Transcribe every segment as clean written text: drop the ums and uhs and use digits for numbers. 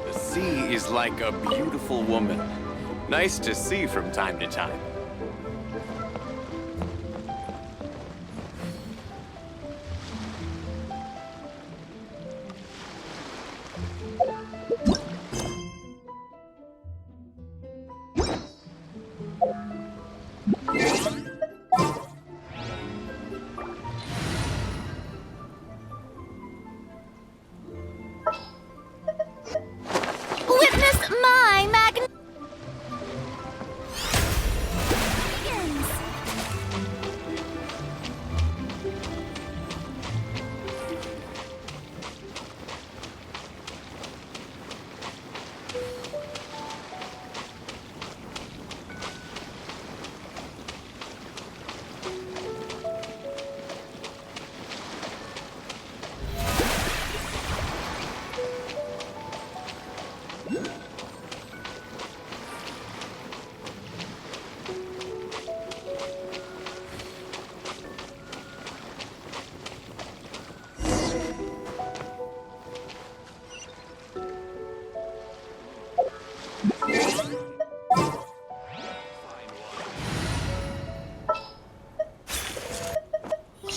The sea is like a beautiful woman. Nice to see from time to time. Witness my magnificence!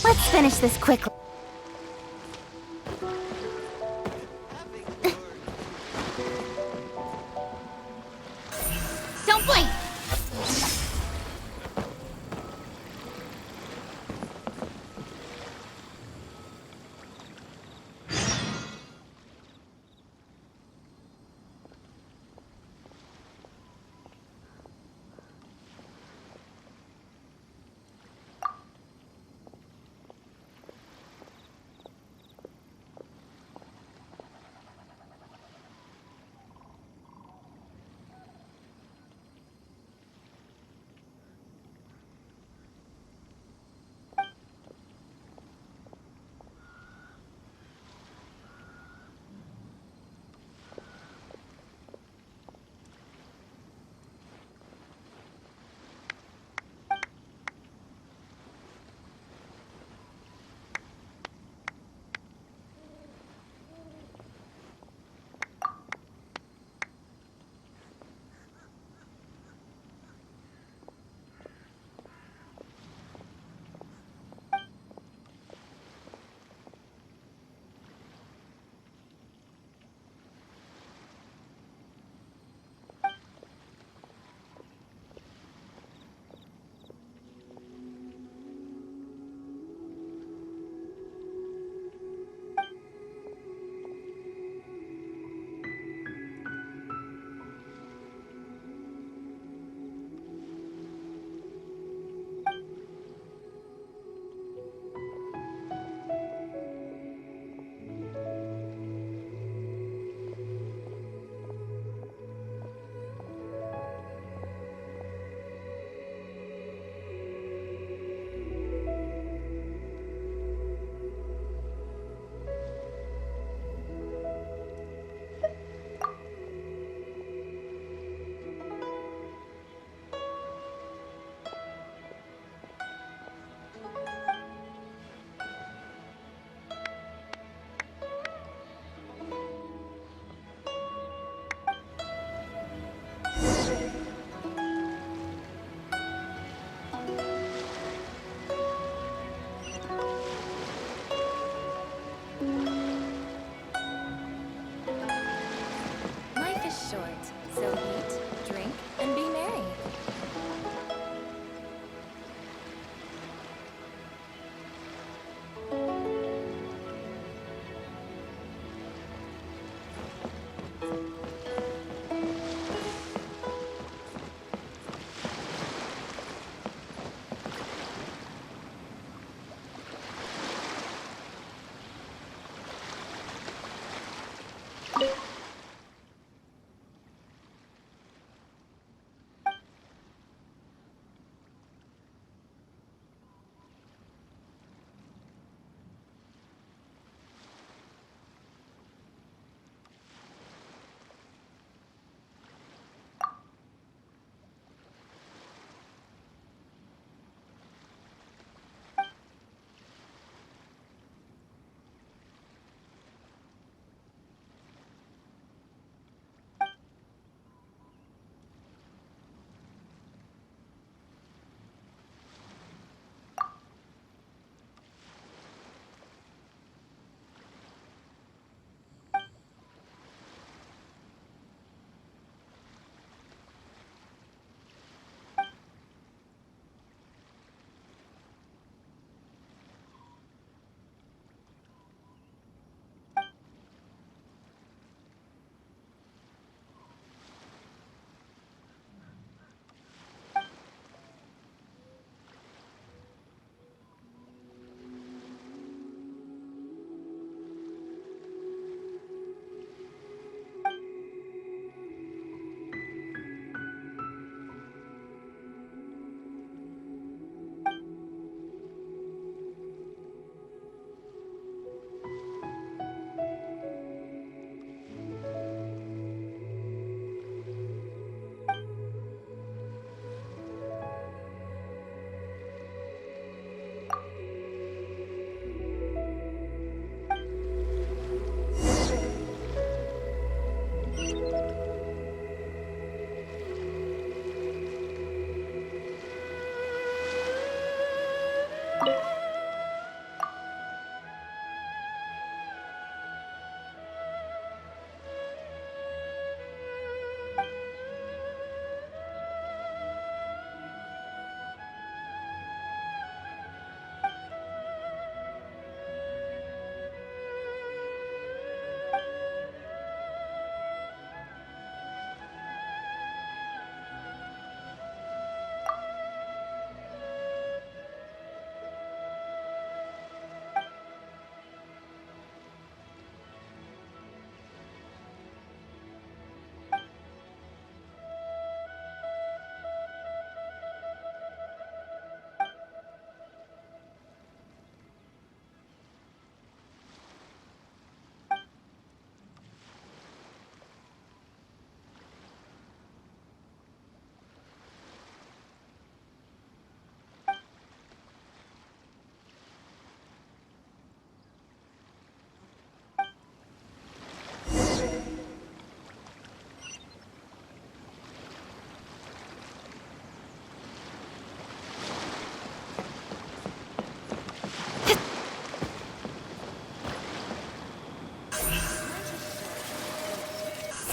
Let's finish this quickly. Don't blink!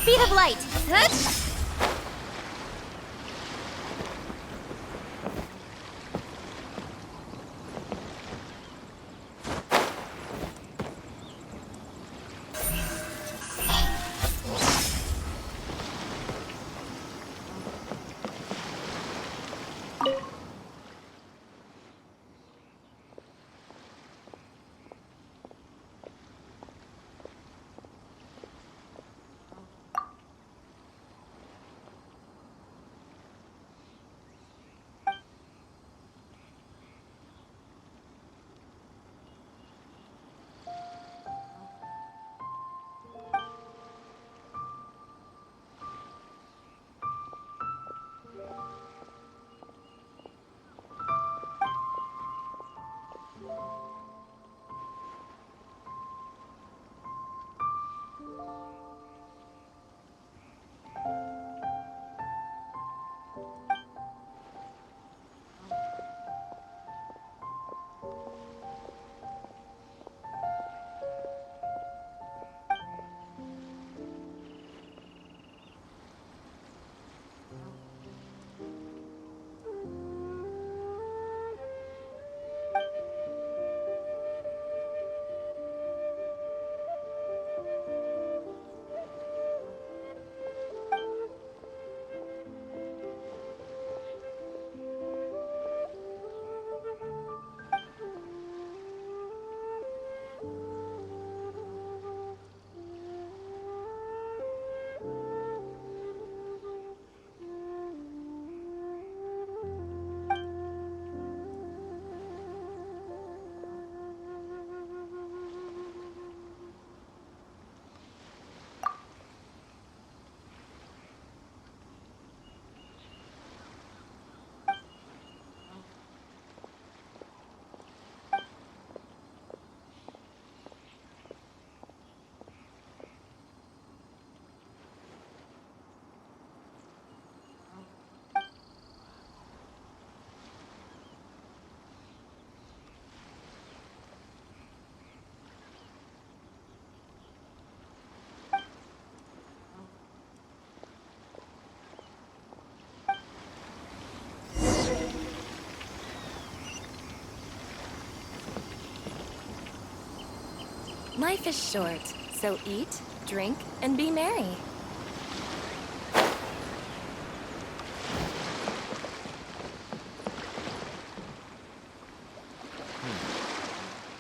speed of light. Huh? Life is short, so eat, drink, and be merry.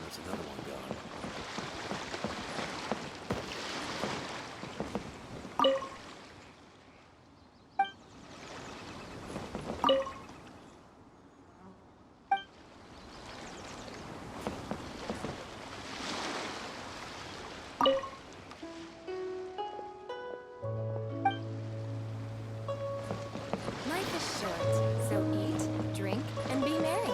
There's another one gone. Life is short, so eat, drink, and be merry.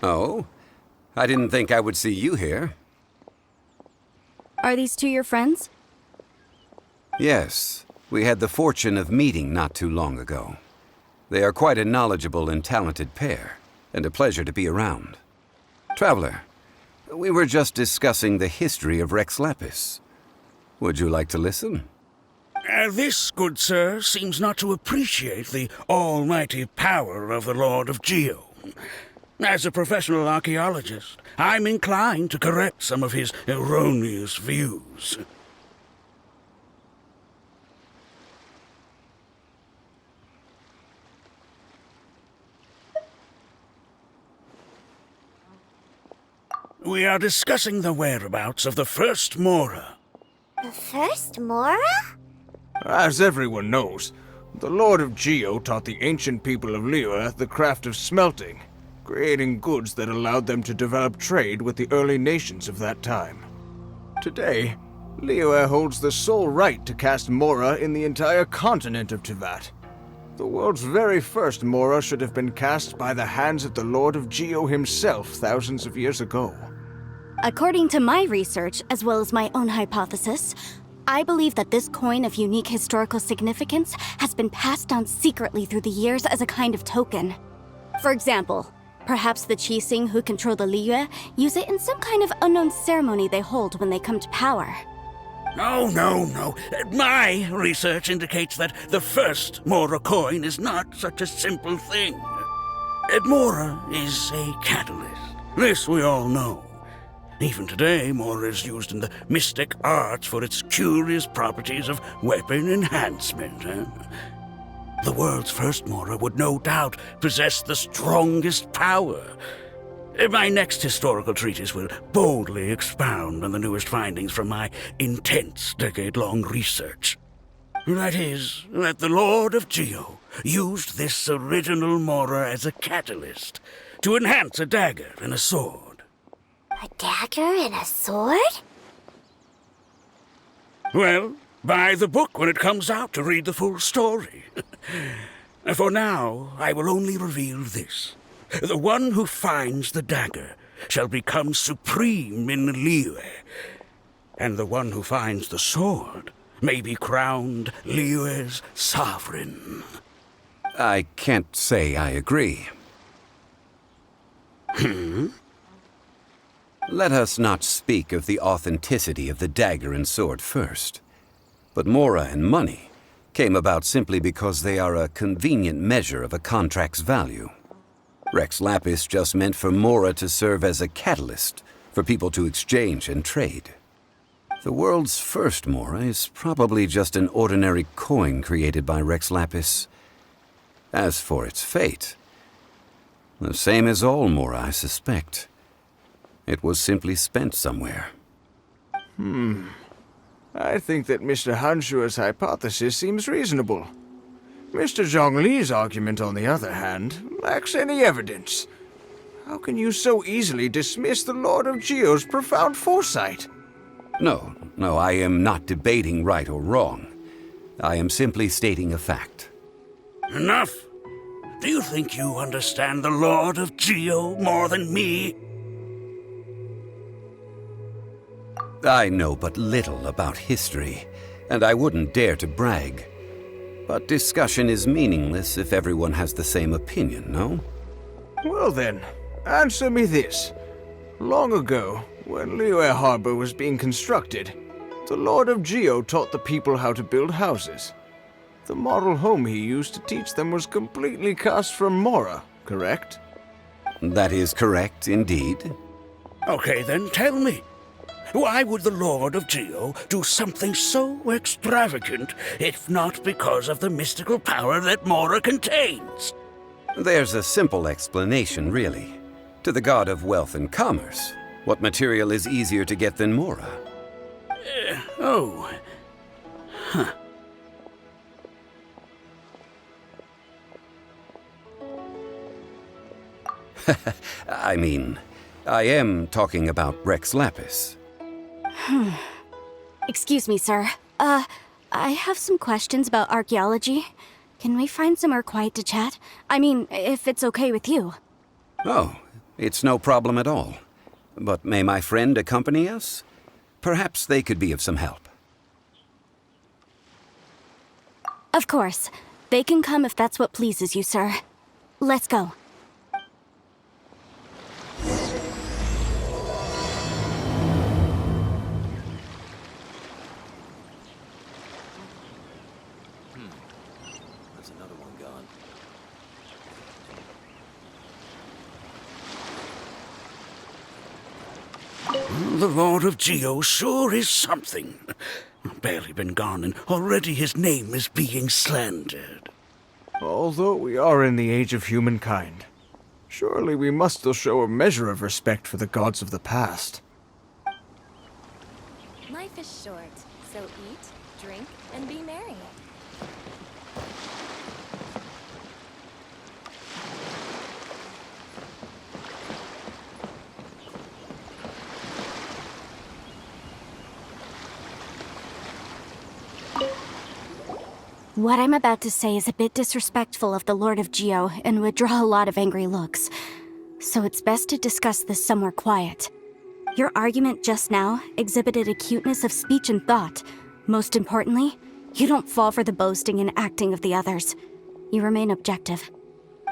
Oh? I didn't think I would see you here. Are these two your friends? Yes, we had the fortune of meeting not too long ago. They are quite a knowledgeable and talented pair, and a pleasure to be around. Traveler, we were just discussing the history of Rex Lapis. Would you like to listen? This, good sir, seems not to appreciate the almighty power of the Lord of Geo. As a professional archaeologist, I'm inclined to correct some of his erroneous views. We are discussing the whereabouts of the first Mora. The first Mora? As everyone knows, the Lord of Geo taught the ancient people of Liyue the craft of smelting, creating goods that allowed them to develop trade with the early nations of that time. Today, Liyue holds the sole right to cast Mora in the entire continent of Tivat. The world's very first Mora should have been cast by the hands of the Lord of Geo himself thousands of years ago. According to my research, as well as my own hypothesis, I believe that this coin of unique historical significance has been passed down secretly through the years as a kind of token. For example, perhaps the Qixing who control the Liyue use it in some kind of unknown ceremony they hold when they come to power. No. My research indicates that the first Mora coin is not such a simple thing. Mora is a catalyst. This we all know. Even today, Mora is used in the mystic arts for its curious properties of weapon enhancement. The world's first Mora would no doubt possess the strongest power. My next historical treatise will boldly expound on the newest findings from my intense decade-long research. That is, that the Lord of Geo used this original Mora as a catalyst to enhance a dagger and a sword. A dagger and a sword? Well, buy the book when it comes out to read the full story. For now, I will only reveal this. The one who finds the dagger shall become supreme in Liyue, and the one who finds the sword may be crowned Liyue's sovereign. I can't say I agree. Let us not speak of the authenticity of the dagger and sword first. But Mora and money came about simply because they are a convenient measure of a contract's value. Rex Lapis just meant for Mora to serve as a catalyst for people to exchange and trade. The world's first Mora is probably just an ordinary coin created by Rex Lapis. As for its fate, the same as all Mora, I suspect. It was simply spent somewhere. I think that Mr. Hanshua's hypothesis seems reasonable. Mr. Zhongli's argument, on the other hand, lacks any evidence. How can you so easily dismiss the Lord of Geo's profound foresight? No, I am not debating right or wrong. I am simply stating a fact. Enough! Do you think you understand the Lord of Geo more than me? I know but little about history, and I wouldn't dare to brag. But discussion is meaningless if everyone has the same opinion, no? Well then, answer me this. Long ago, when Liyue Harbor was being constructed, the Lord of Geo taught the people how to build houses. The model home he used to teach them was completely cast from Mora, correct? That is correct, indeed. Okay, then tell me. Why would the Lord of Geo do something so extravagant if not because of the mystical power that Mora contains? There's a simple explanation, really. To the god of wealth and commerce, what material is easier to get than Mora? I mean, I am talking about Rex Lapis. Excuse me, sir. I have some questions about archaeology. Can we find somewhere quiet to chat? I mean, if it's okay with you. Oh, it's no problem at all. But may my friend accompany us? Perhaps they could be of some help. Of course. They can come if that's what pleases you, sir. Let's go. The Lord of Geo sure is something. Barely been gone, and already his name is being slandered. Although we are in the age of humankind, surely we must still show a measure of respect for the gods of the past. Life is short, so eat, drink, and be merry. What I'm about to say is a bit disrespectful of the Lord of Geo and would draw a lot of angry looks. So it's best to discuss this somewhere quiet. Your argument just now exhibited acuteness of speech and thought. Most importantly, you don't fall for the boasting and acting of the others. You remain objective.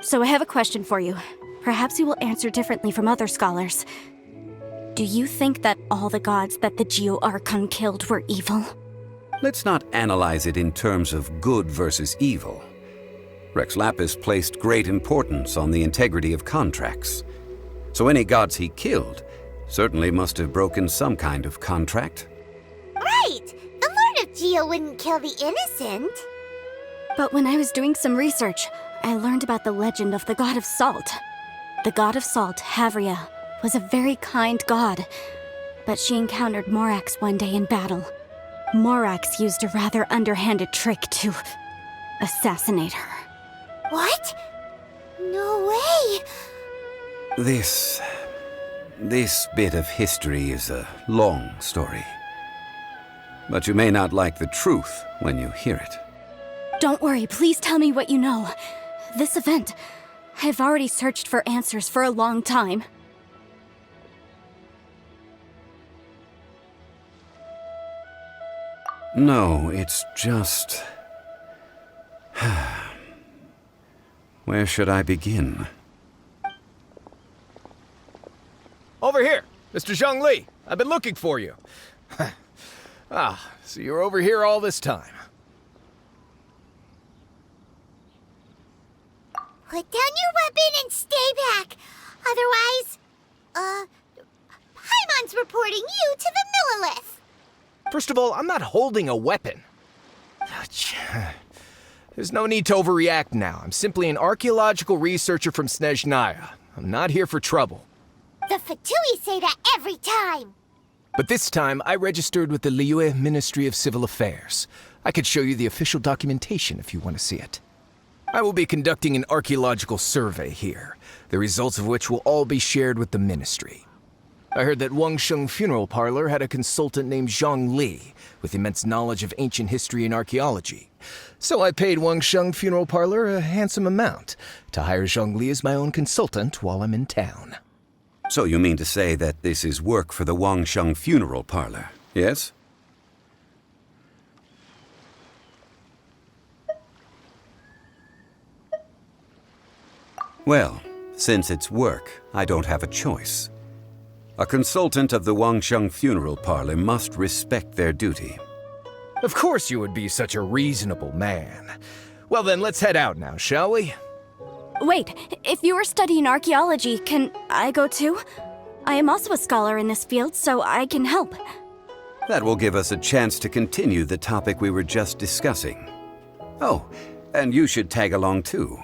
So I have a question for you. Perhaps you will answer differently from other scholars. Do you think that all the gods that the Geo Archon killed were evil? Let's not analyze it in terms of good versus evil. Rex Lapis placed great importance on the integrity of contracts. So any gods he killed certainly must have broken some kind of contract. Right! The Lord of Geo wouldn't kill the innocent. But when I was doing some research, I learned about the legend of the god of salt. The god of salt, Havria, was a very kind god, but she encountered Morax one day in battle. Morax used a rather underhanded trick to assassinate her. What? No way! This bit of history is a long story. But you may not like the truth when you hear it. Don't worry, please tell me what you know. This event, I've already searched for answers for a long time. No, it's just... Where should I begin? Over here! Mr. Zhongli! I've been looking for you. So you're over here all this time. Put down your weapon and stay back. Otherwise, Paimon's reporting you to the Millilith. First of all, I'm not holding a weapon. There's no need to overreact now. I'm simply an archaeological researcher from Snezhnaya. I'm not here for trouble. The Fatui say that every time. But this time, I registered with the Liyue Ministry of Civil Affairs. I could show you the official documentation if you want to see it. I will be conducting an archaeological survey here, the results of which will all be shared with the ministry. I heard that Wangsheng Funeral Parlor had a consultant named Zhongli with immense knowledge of ancient history and archaeology. So I paid Wangsheng Funeral Parlor a handsome amount to hire Zhongli as my own consultant while I'm in town. So you mean to say that this is work for the Wangsheng Funeral Parlor, yes? Well, since it's work, I don't have a choice. A consultant of the Wangsheng Funeral Parlor must respect their duty. Of course you would be such a reasonable man. Well then, let's head out now, shall we? Wait, if you are studying archaeology, can I go too? I am also a scholar in this field, so I can help. That will give us a chance to continue the topic we were just discussing. Oh, and you should tag along too.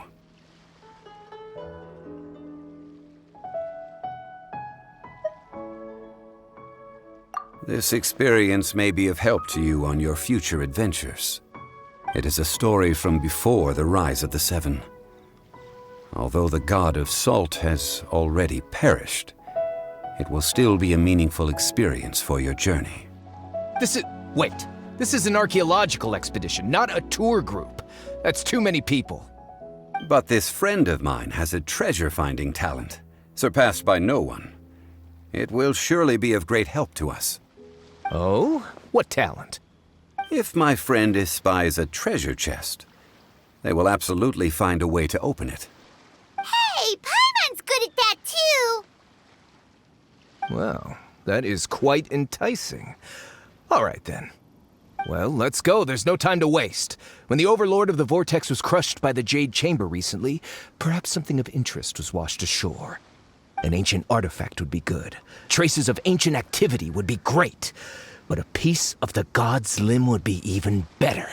This experience may be of help to you on your future adventures. It is a story from before the rise of the Seven. Although the god of salt has already perished, it will still be a meaningful experience for your journey. Wait. This is an archaeological expedition, not a tour group. That's too many people. But this friend of mine has a treasure-finding talent, surpassed by no one. It will surely be of great help to us. Oh? What talent? If my friend espies a treasure chest, they will absolutely find a way to open it. Hey, Paimon's good at that too. Well, that is quite enticing. All right then. Well, let's go. There's no time to waste. When the Overlord of the Vortex was crushed by the Jade Chamber recently, perhaps something of interest was washed ashore. An ancient artifact would be good. Traces of ancient activity would be great. But a piece of the god's limb would be even better.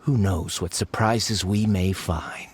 Who knows what surprises we may find.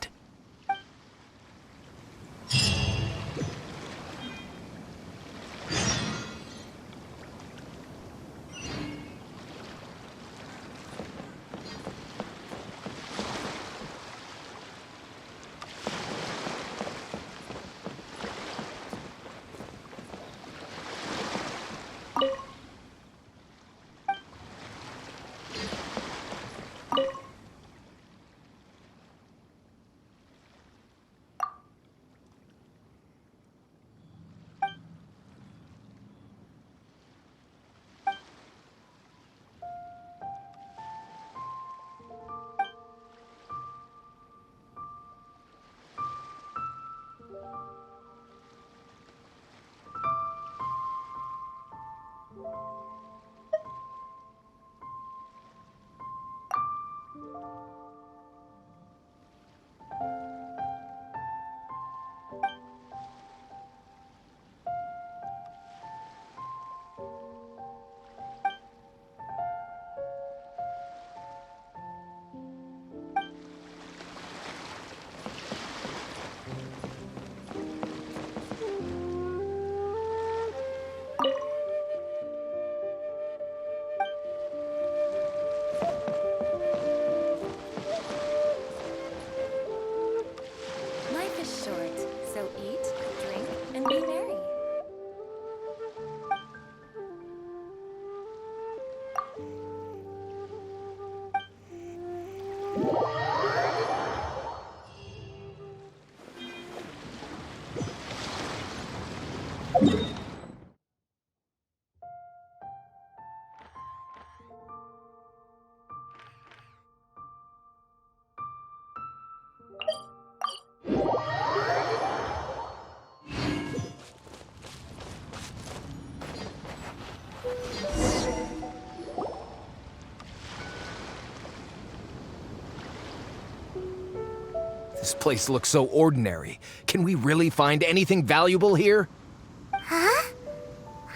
Life is short, so eat, drink, and be merry. This place looks so ordinary. Can we really find anything valuable here? Huh?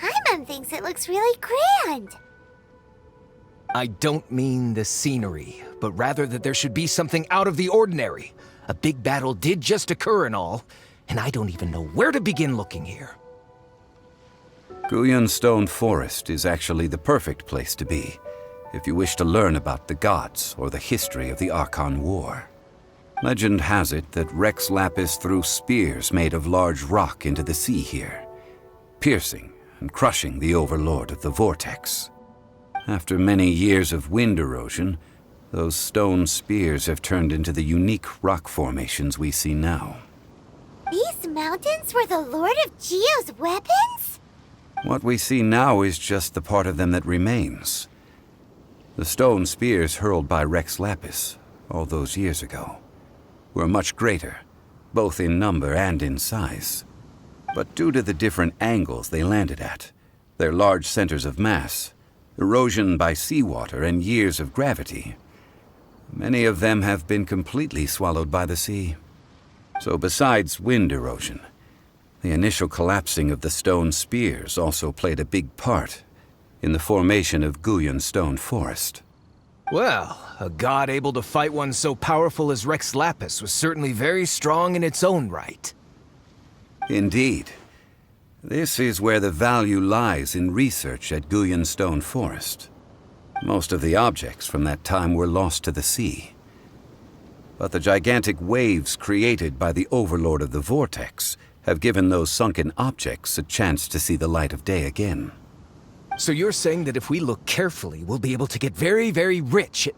Paimon thinks it looks really grand. I don't mean the scenery, but rather that there should be something out of the ordinary. A big battle did just occur and all, and I don't even know where to begin looking here. Guyan Stone Forest is actually the perfect place to be, if you wish to learn about the gods or the history of the Archon War. Legend has it that Rex Lapis threw spears made of large rock into the sea here, piercing and crushing the overlord of the vortex. After many years of wind erosion, those stone spears have turned into the unique rock formations we see now. These mountains were the Lord of Geo's weapons? What we see now is just the part of them that remains. The stone spears hurled by Rex Lapis all those years ago were much greater, both in number and in size. But due to the different angles they landed at, their large centers of mass, erosion by seawater, and years of gravity, many of them have been completely swallowed by the sea. So besides wind erosion, the initial collapsing of the stone spears also played a big part in the formation of Guyan Stone Forest. Well, a god able to fight one so powerful as Rex Lapis was certainly very strong in its own right. Indeed. This is where the value lies in research at Guyan Stone Forest. Most of the objects from that time were lost to the sea. But the gigantic waves created by the overlord of the vortex have given those sunken objects a chance to see the light of day again. So you're saying that if we look carefully, we'll be able to get very, very rich.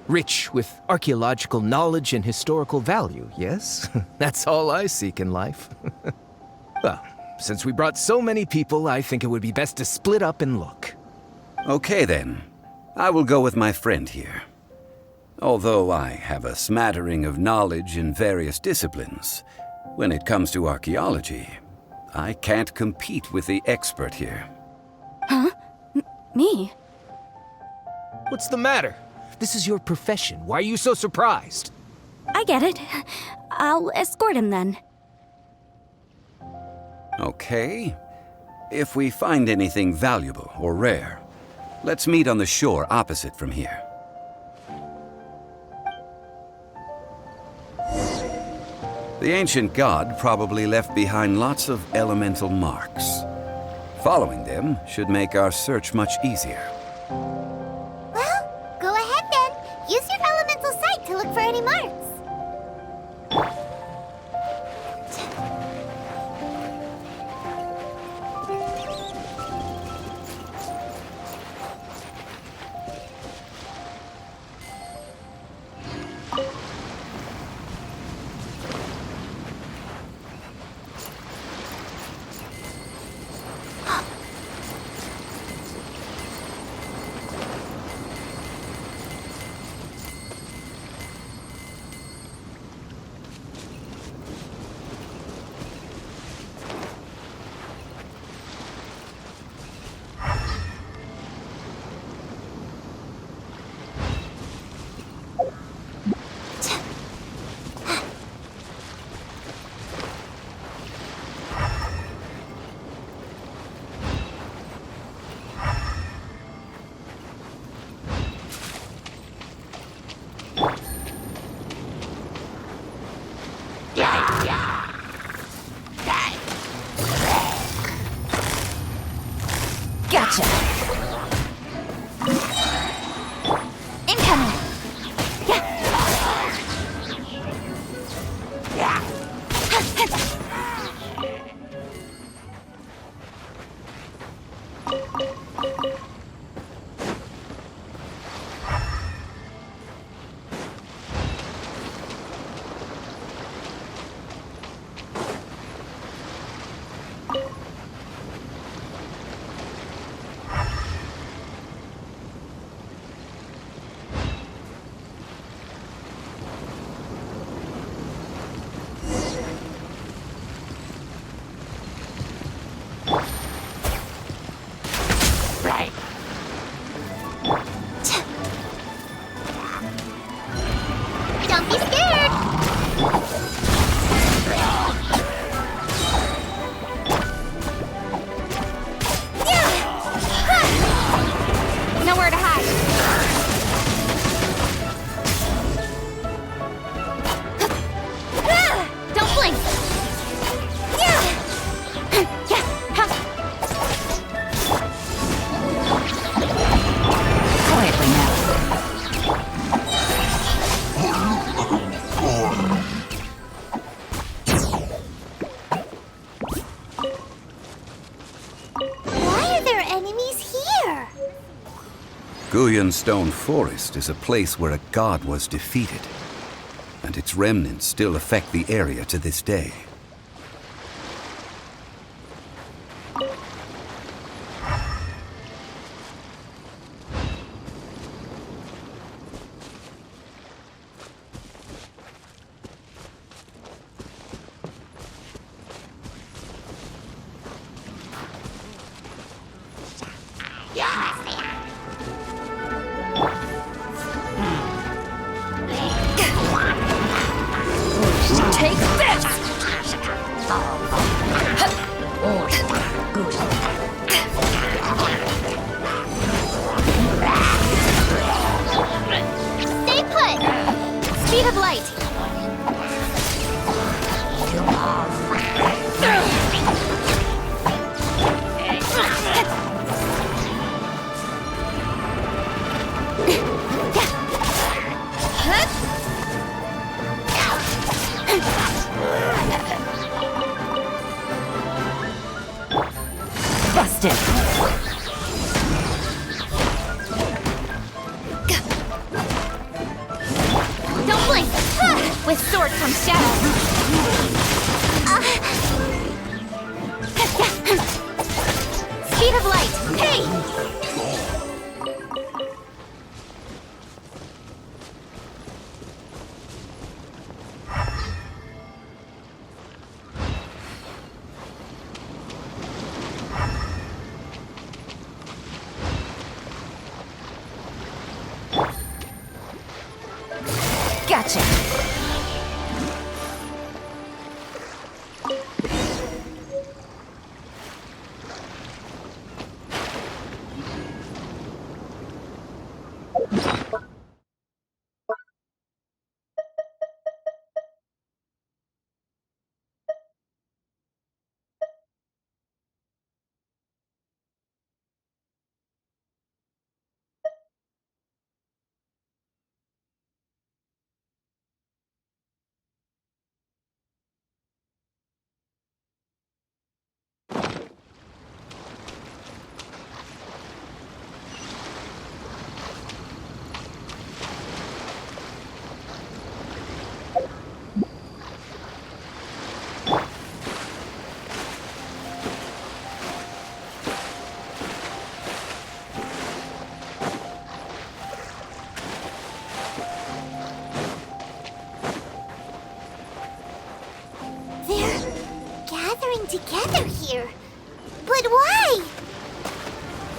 Rich with archaeological knowledge and historical value, yes? That's all I seek in life. Well, since we brought so many people, I think it would be best to split up and look. Okay then. I will go with my friend here. Although I have a smattering of knowledge in various disciplines, when it comes to archaeology, I can't compete with the expert here. Huh? Me? What's the matter? This is your profession. Why are you so surprised? I get it. I'll escort him then. Okay. If we find anything valuable or rare, let's meet on the shore opposite from here. The ancient god probably left behind lots of elemental marks. Following them should make our search much easier. Well, go ahead then. Use your elemental sight to look for any marks. Gotcha. Incoming. Don't be scared! Nowhere to hide. Don't blink. Quietly now. Why are there enemies here? Guyan Stone Forest is a place where a god was defeated, and its remnants still affect the area to this day. Take this! Stay put! Speed of light! Busted! Don't blink! With sword from shadow. Speed of light! Hey! Gotcha. gathering together here. But why?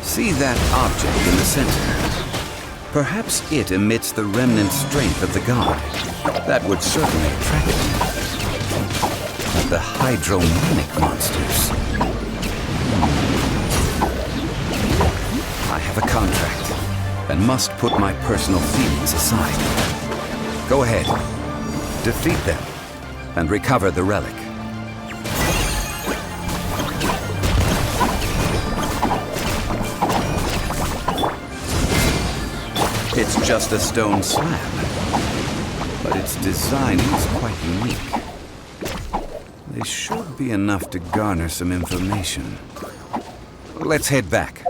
See that object in the center? Perhaps it emits the remnant strength of the god. That would certainly attract them. The hydromanic monsters. I have a contract and must put my personal feelings aside. Go ahead, defeat them, and recover the relic. It's just a stone slab, but its design is quite unique. They should be enough to garner some information. Let's head back.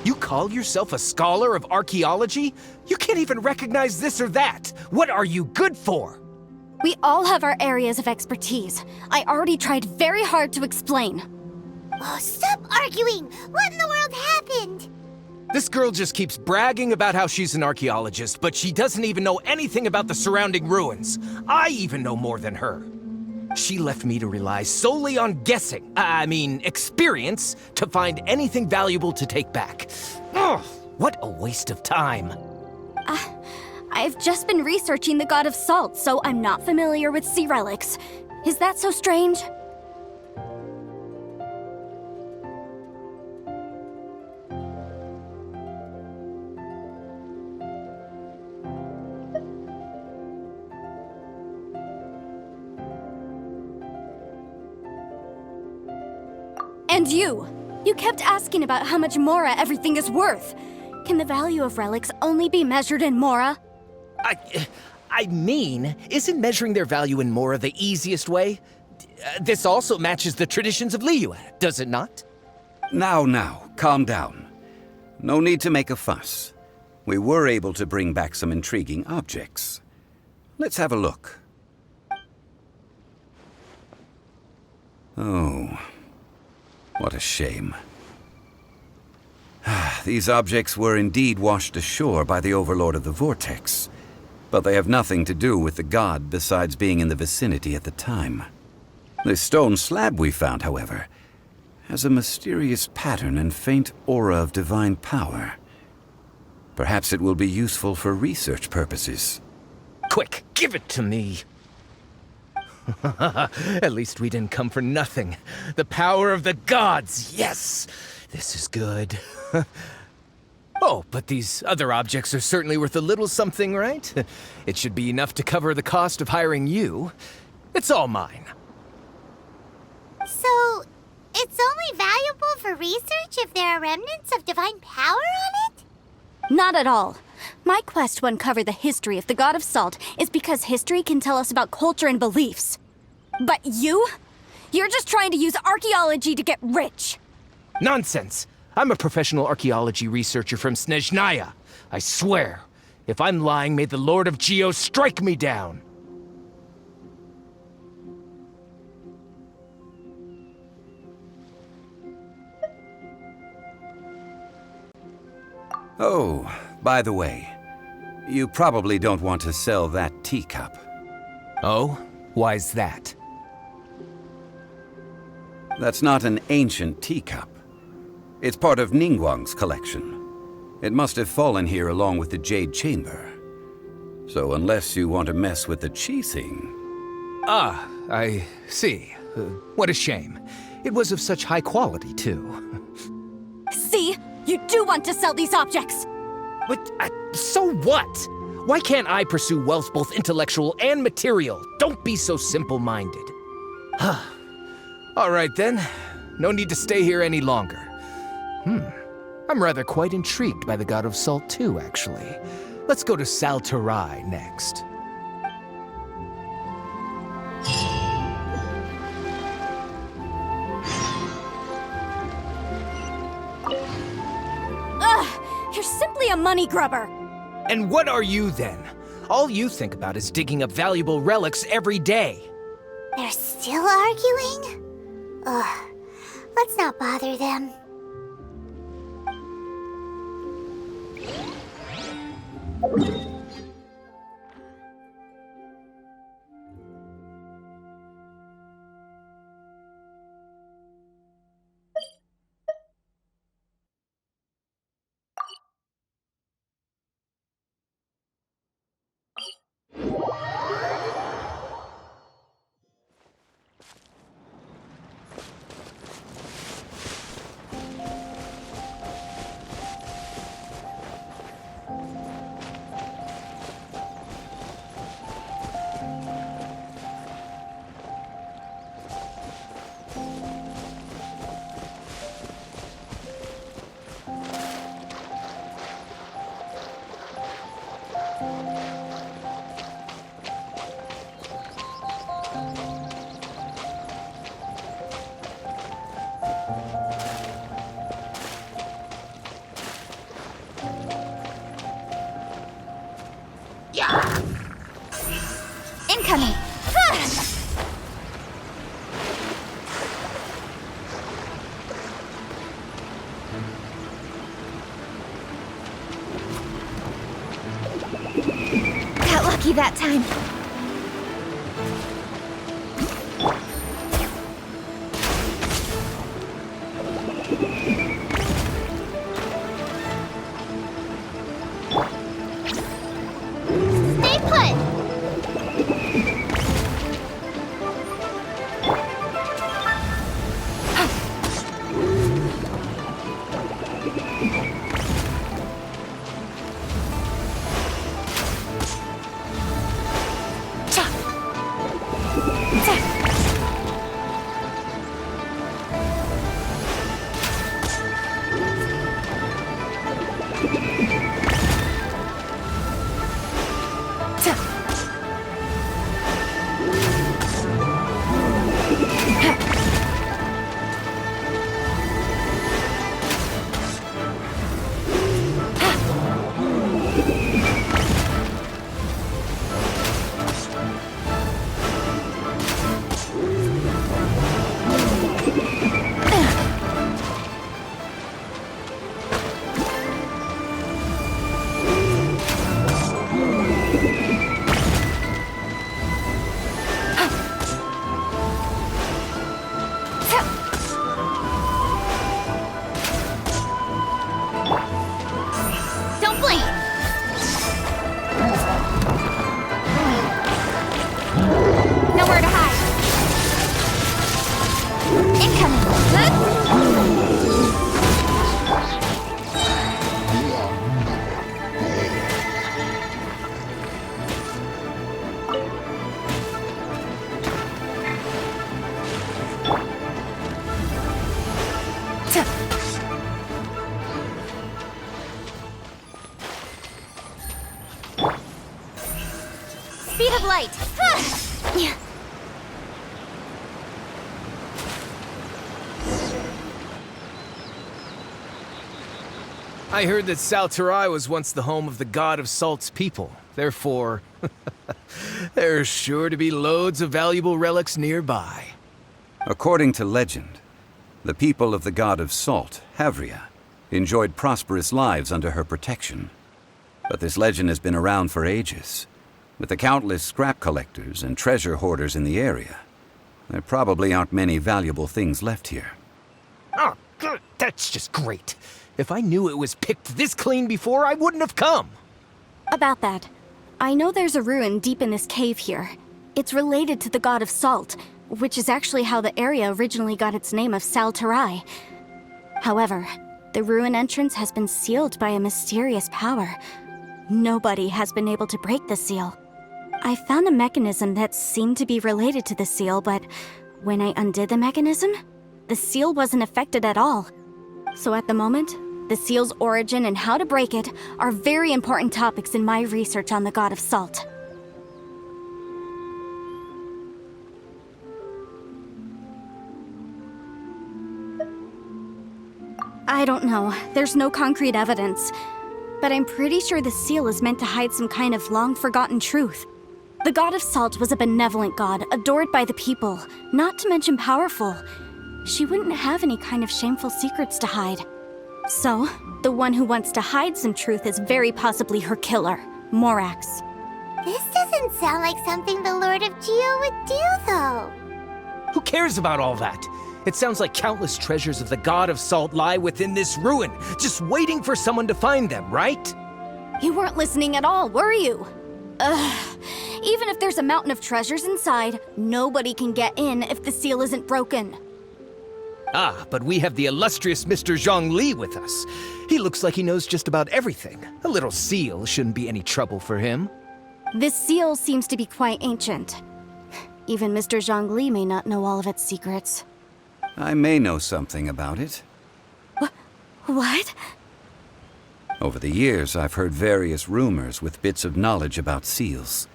You call yourself a scholar of archaeology? You can't even recognize this or that. What are you good for? We all have our areas of expertise. I already tried very hard to explain. Oh, stop arguing! What in the world happened? This girl just keeps bragging about how she's an archaeologist, but she doesn't even know anything about the surrounding ruins. I even know more than her. She left me to rely solely on guessing, experience, to find anything valuable to take back. Ugh, what a waste of time. I've just been researching the god of salt, so I'm not familiar with sea relics. Is that so strange? And you kept asking about how much Mora everything is worth. Can the value of relics only be measured in Mora? Isn't measuring their value in Mora the easiest way? This also matches the traditions of Liyue, does it not? Now, calm down. No need to make a fuss. We were able to bring back some intriguing objects. Let's have a look. Oh, what a shame. These objects were indeed washed ashore by the Overlord of the Vortex, but they have nothing to do with the god besides being in the vicinity at the time. The stone slab we found, however, has a mysterious pattern and faint aura of divine power. Perhaps it will be useful for research purposes. Quick, give it to me. At least we didn't come for nothing. The power of the gods, yes! This is good. Oh, but these other objects are certainly worth a little something, right? It should be enough to cover the cost of hiring you. It's all mine. So, it's only valuable for research if there are remnants of divine power on it? Not at all. My quest to uncover the history of the god of salt is because history can tell us about culture and beliefs. But you're just trying to use archaeology to get rich. Nonsense! I'm a professional archaeology researcher from Snezhnaya. I swear, if I'm lying, may the Lord of Geo strike me down. Oh, by the way, you probably don't want to sell that teacup. Oh? Why's that? That's not an ancient teacup. It's part of Ningguang's collection. It must have fallen here along with the Jade Chamber. So unless you want to mess with the Qixing... Ah, I see. What a shame. It was of such high quality, too. See? You do want to sell these objects! But, so what? Why can't I pursue wealth both intellectual and material? Don't be so simple-minded. All right then. No need to stay here any longer. I'm rather quite intrigued by the God of Salt too, actually. Let's go to Sal Tarai next. Ugh! You're simply a money grubber! And what are you then? All you think about is digging up valuable relics every day. They're still arguing? Ugh. Let's not bother them. Incoming! Got lucky that time. Stay put! Don't blink! Nowhere to hide. Incoming! Speed of light! I heard that Sal Tarai was once the home of the God of Salt's people. Therefore, there's sure to be loads of valuable relics nearby. According to legend, the people of the God of Salt, Havria, enjoyed prosperous lives under her protection. But this legend has been around for ages. With the countless scrap collectors and treasure hoarders in the area, there probably aren't many valuable things left here. Oh, good. That's just great. If I knew it was picked this clean before, I wouldn't have come. About that, I know there's a ruin deep in this cave here. It's related to the God of Salt, which is actually how the area originally got its name of Sal Tarai. However, the ruin entrance has been sealed by a mysterious power. Nobody has been able to break the seal. I found a mechanism that seemed to be related to the seal, but When I undid the mechanism, the seal wasn't affected at all. So at the moment, the seal's origin and how to break it are very important topics in my research on the God of Salt. I don't know. There's no concrete evidence. But I'm pretty sure the seal is meant to hide some kind of long-forgotten truth. The God of Salt was a benevolent god, adored by the people, not to mention powerful. She wouldn't have any kind of shameful secrets to hide. So, the one who wants to hide some truth is very possibly her killer, Morax. This doesn't sound like something the Lord of Geo would do, though. Who cares about all that? It sounds like countless treasures of the God of Salt lie within this ruin, just waiting for someone to find them, right? You weren't listening at all, were you? Ugh. Even if there's a mountain of treasures inside, nobody can get in if the seal isn't broken. Ah, but we have the illustrious Mr. Zhongli with us. He looks like he knows just about everything. A little seal shouldn't be any trouble for him. This seal seems to be quite ancient. Even Mr. Zhongli may not know all of its secrets. I may know something about it. What? Over the years, I've heard various rumors with bits of knowledge about seals.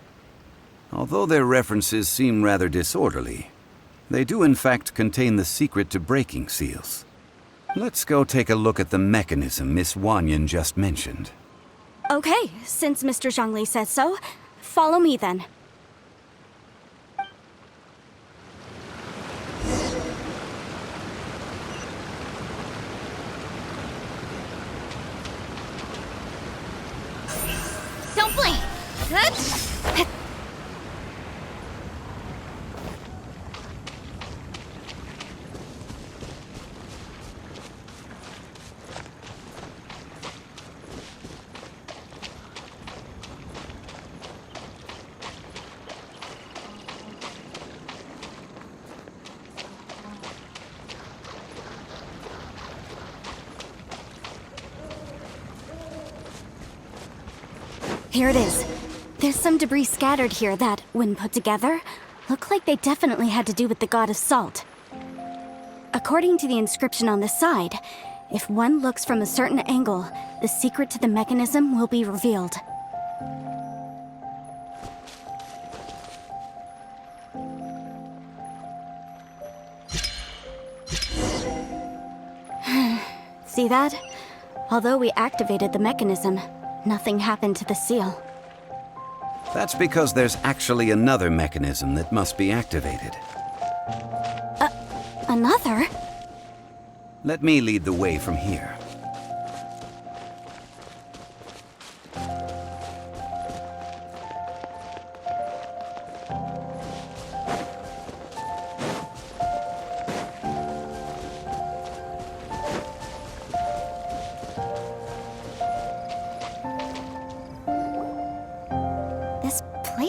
Although their references seem rather disorderly, they do in fact contain the secret to breaking seals. Let's go take a look at the mechanism Miss Wanyan just mentioned. Okay, since Mr. Zhongli says so, follow me then. Don't blink! Here it is. There's some debris scattered here that, when put together, look like they definitely had to do with the God of Salt. According to the inscription on the side, if one looks from a certain angle, the secret to the mechanism will be revealed. See that? Although we activated the mechanism, nothing happened to the seal. That's because there's actually another mechanism that must be activated. Another? Let me lead the way from here.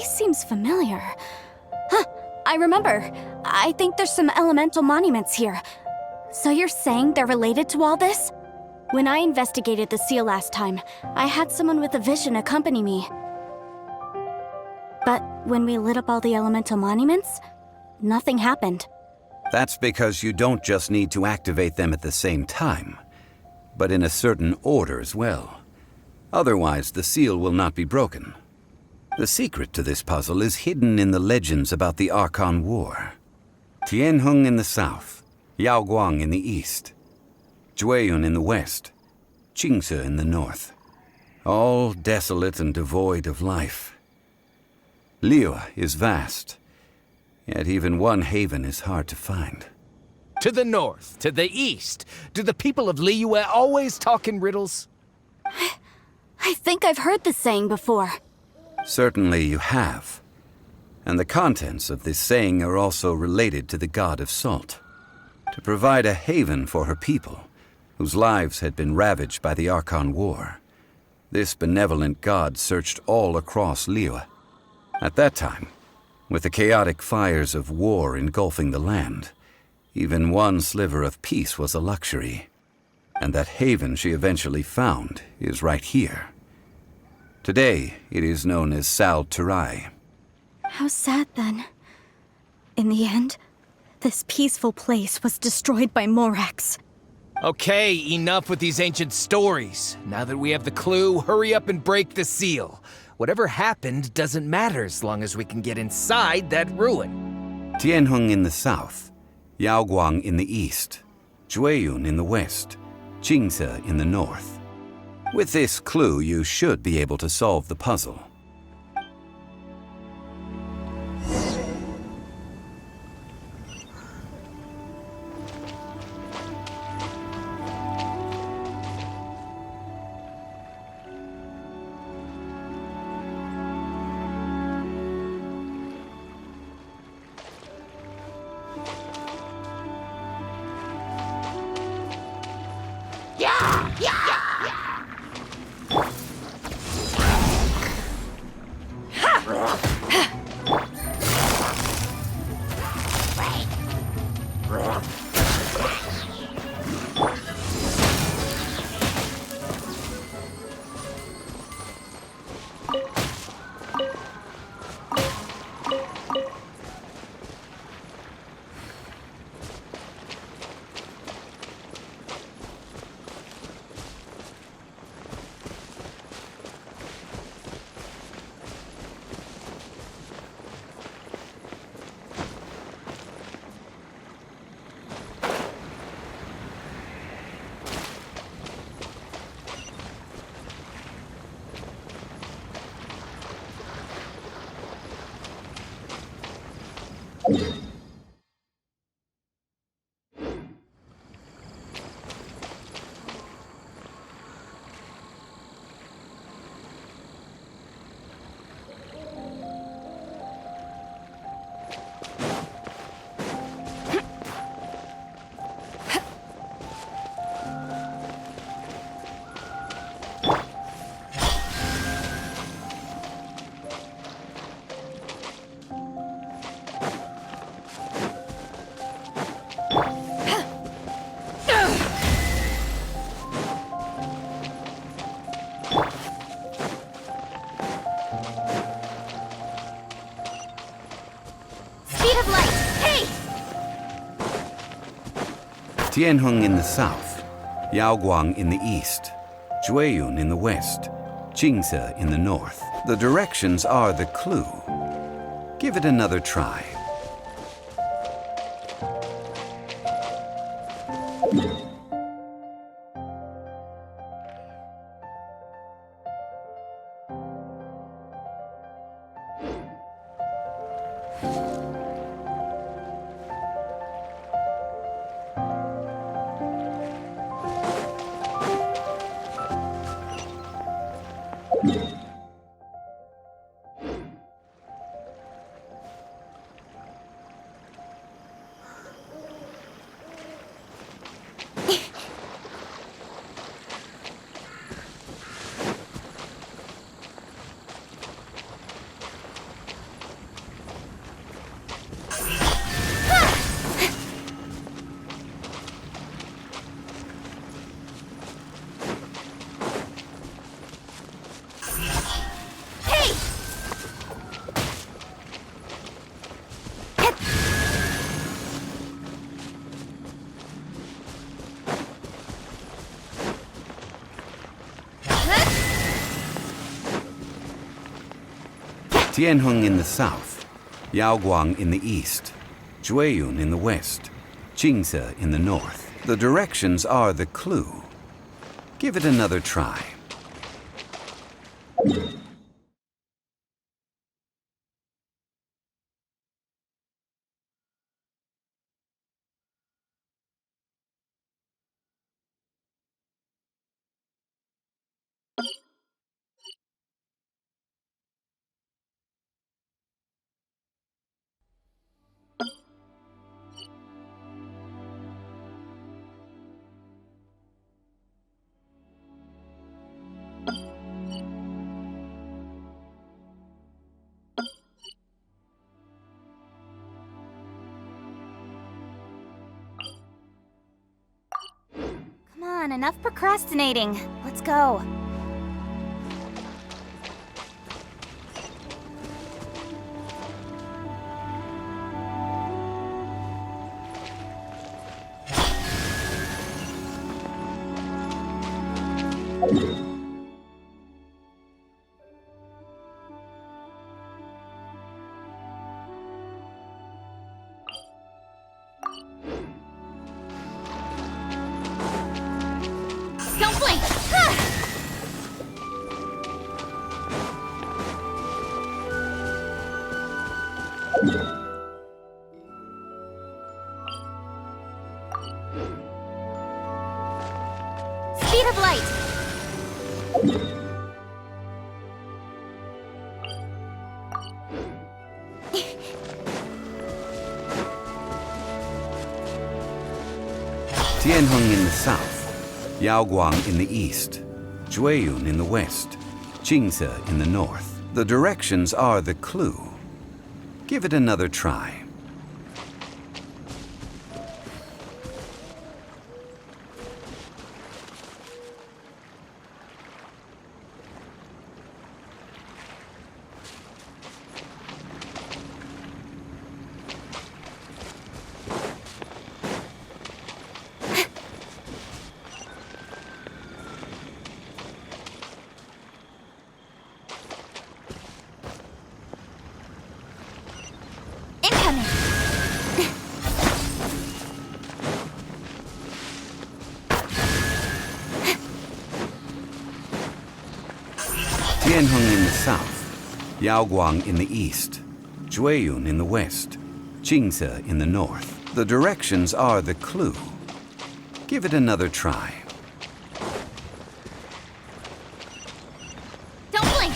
Seems familiar. Huh, I remember. I think there's some elemental monuments here. So you're saying they're related to all this? When I investigated the seal last time, I had someone with a vision accompany me. But when we lit up all the elemental monuments, nothing happened. That's because you don't just need to activate them at the same time, but in a certain order as well. Otherwise, the seal will not be broken. The secret to this puzzle is hidden in the legends about the Archon War. Tianheng in the south, Yaoguang in the east, Jueyun in the west, Qingce in the north. All desolate and devoid of life. Liyue is vast, yet even one haven is hard to find. To the north, to the east. Do the people of Liyue always talk in riddles? I think I've heard this saying before. Certainly you have. And the contents of this saying are also related to the God of Salt. To provide a haven for her people, whose lives had been ravaged by the Archon War, this benevolent god searched all across Liyue. At that time, with the chaotic fires of war engulfing the land, even one sliver of peace was a luxury. And that haven she eventually found is right here. Today, it is known as Sal Turai. How sad, then. In the end, This peaceful place was destroyed by Morax. Okay, enough with these ancient stories. Now that we have the clue, hurry up and break the seal. Whatever happened doesn't matter as long as we can get inside that ruin. Tianheng in the south, Yaoguang in the east, Jueyun in the west, Qingce in the north. With this clue, you should be able to solve the puzzle. Tianheng in the south, Yaoguang in the east, Jueyun in the west, Qingce in the north. The directions are the clue. Give it another try. Tianheng in the south, Yaoguang in the east, Jueyun in the west, Qingce in the north. The directions are the clue. Give it another try. Come on, enough procrastinating. Let's go. Don't blink! Speed of light! Tianheng in the south, Yaoguang in the east, Jueyun in the west, Qingce in the north. The directions are the clue. Give it another try. Incoming! Tianheng in the south, Yaoguang in the east, Jueyun in the west, Qingce in the north. The directions are the clue. Give it another try. Don't blink!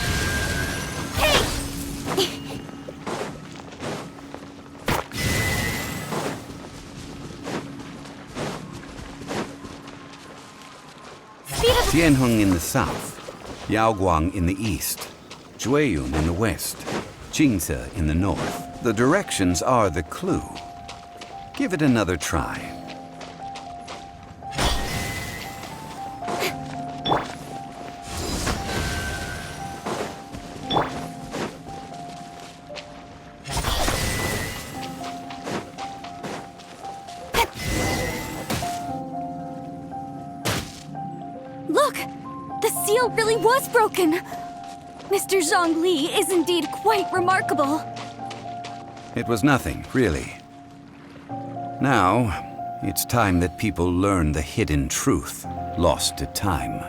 Hey! Speed of Tianheng in the south, Yaoguang in the east, Jueyun in the west, Qingce in the north. The directions are the clue. Give it another try. Look! The seal really was broken! Mr. Zhongli is indeed quite remarkable. It was nothing, really. Now, it's time that people learn the hidden truth lost to time.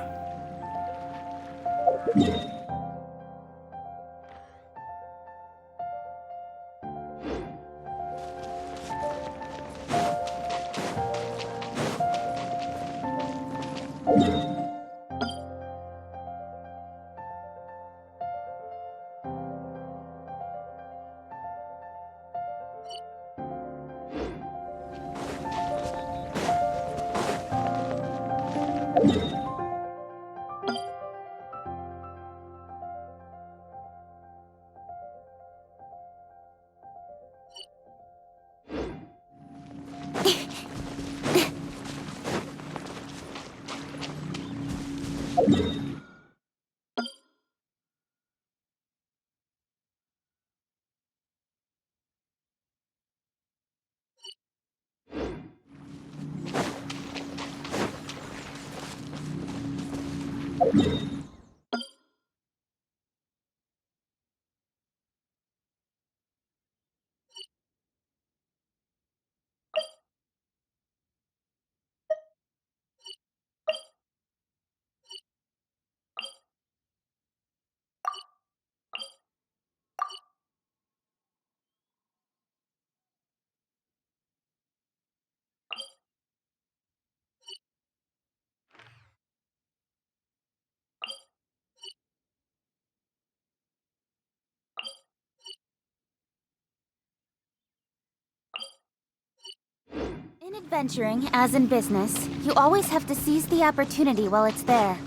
In adventuring, as in business, you always have to seize the opportunity while it's there.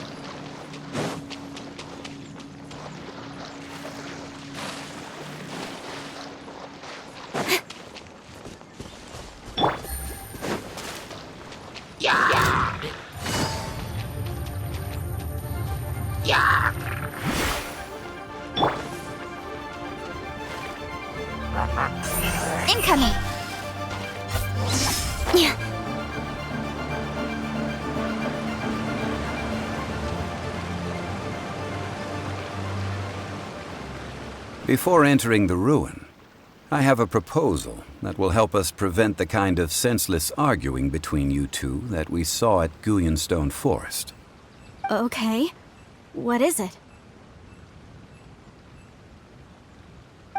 Incoming! Before entering the ruin, I have a proposal that will help us prevent the kind of senseless arguing between you two that we saw at Guyonstone Forest. Okay. What is it?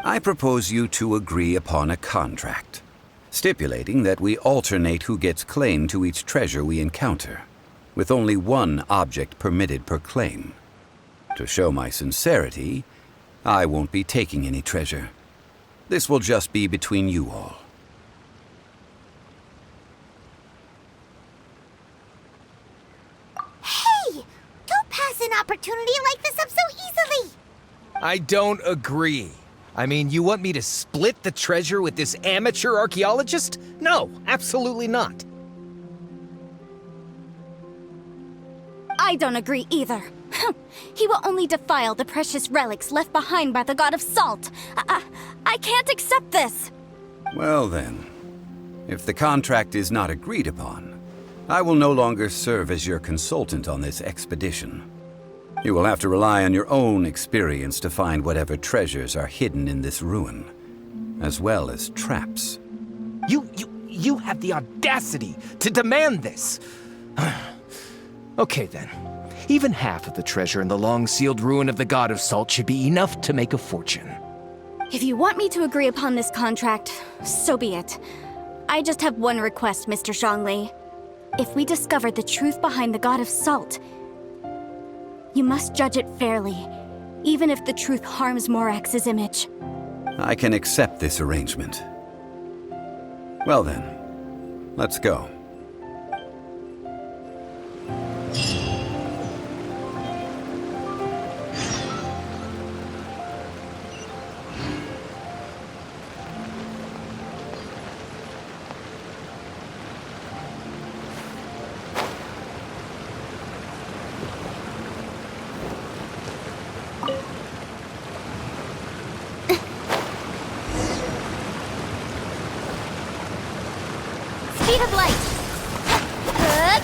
I propose you two agree upon a contract, stipulating that we alternate who gets claim to each treasure we encounter, with only one object permitted per claim. To show my sincerity, I won't be taking any treasure. This will just be between you all. Hey! Don't pass an opportunity like this up so easily! I don't agree. I mean, you want me to split the treasure with this amateur archaeologist? No, absolutely not. I don't agree either. He will only defile the precious relics left behind by the god of salt. I can't accept this. Well then, if the contract is not agreed upon, I will no longer serve as your consultant on this expedition. You will have to rely on your own experience to find whatever treasures are hidden in this ruin, as well as traps. You have the audacity to demand this. Okay then. Even half of the treasure in the long-sealed ruin of the God of Salt should be enough to make a fortune. If you want me to agree upon this contract, so be it. I just have one request, Mr. Zhongli. If we discover the truth behind the God of Salt, you must judge it fairly, even if the truth harms Morax's image. I can accept this arrangement. Well then, let's go. Speed of light! Good.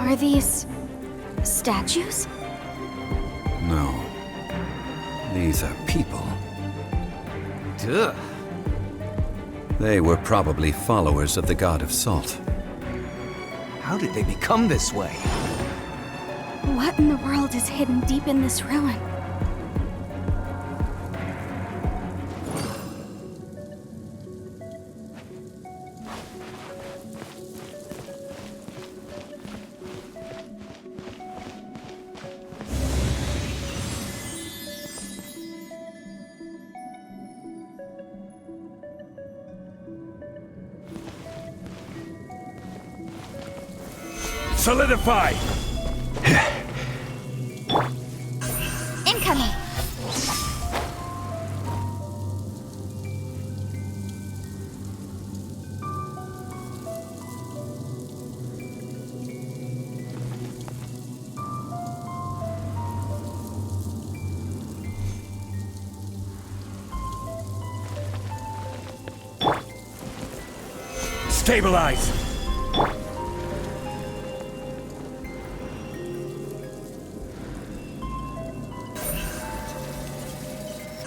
Are these statues? No. These are people. Duh. They were probably followers of the god of salt. How did they become this way? What in the world is hidden deep in this ruin? Solidify! Incoming! Stabilize!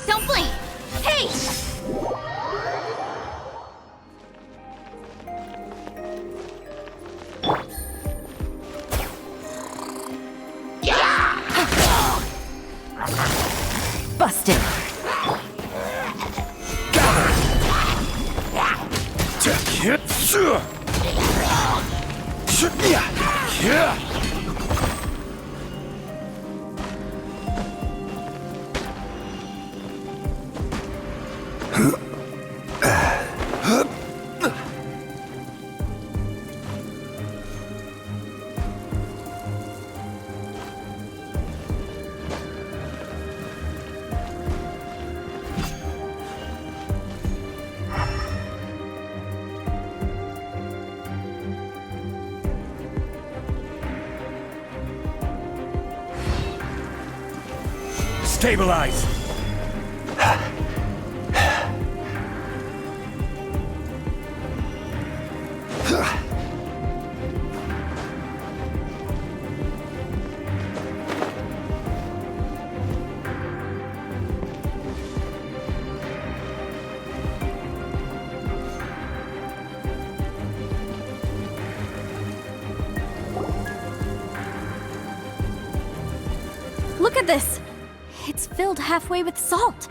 Don't blink! Hey! Busted! Stabilize! Look at this! It's filled halfway with salt.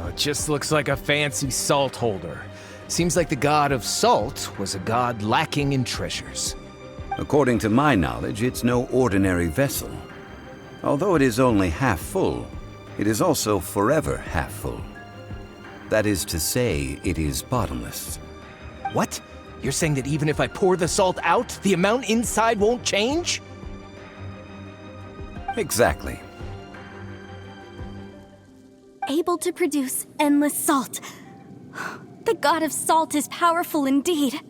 It just looks like a fancy salt holder. Seems like the god of salt was a god lacking in treasures. According to my knowledge, it's no ordinary vessel. Although it is only half full, it is also forever half full. That is to say, it is bottomless. What? You're saying that even if I pour the salt out, the amount inside won't change? Exactly. Able to produce endless salt. The god of salt is powerful indeed.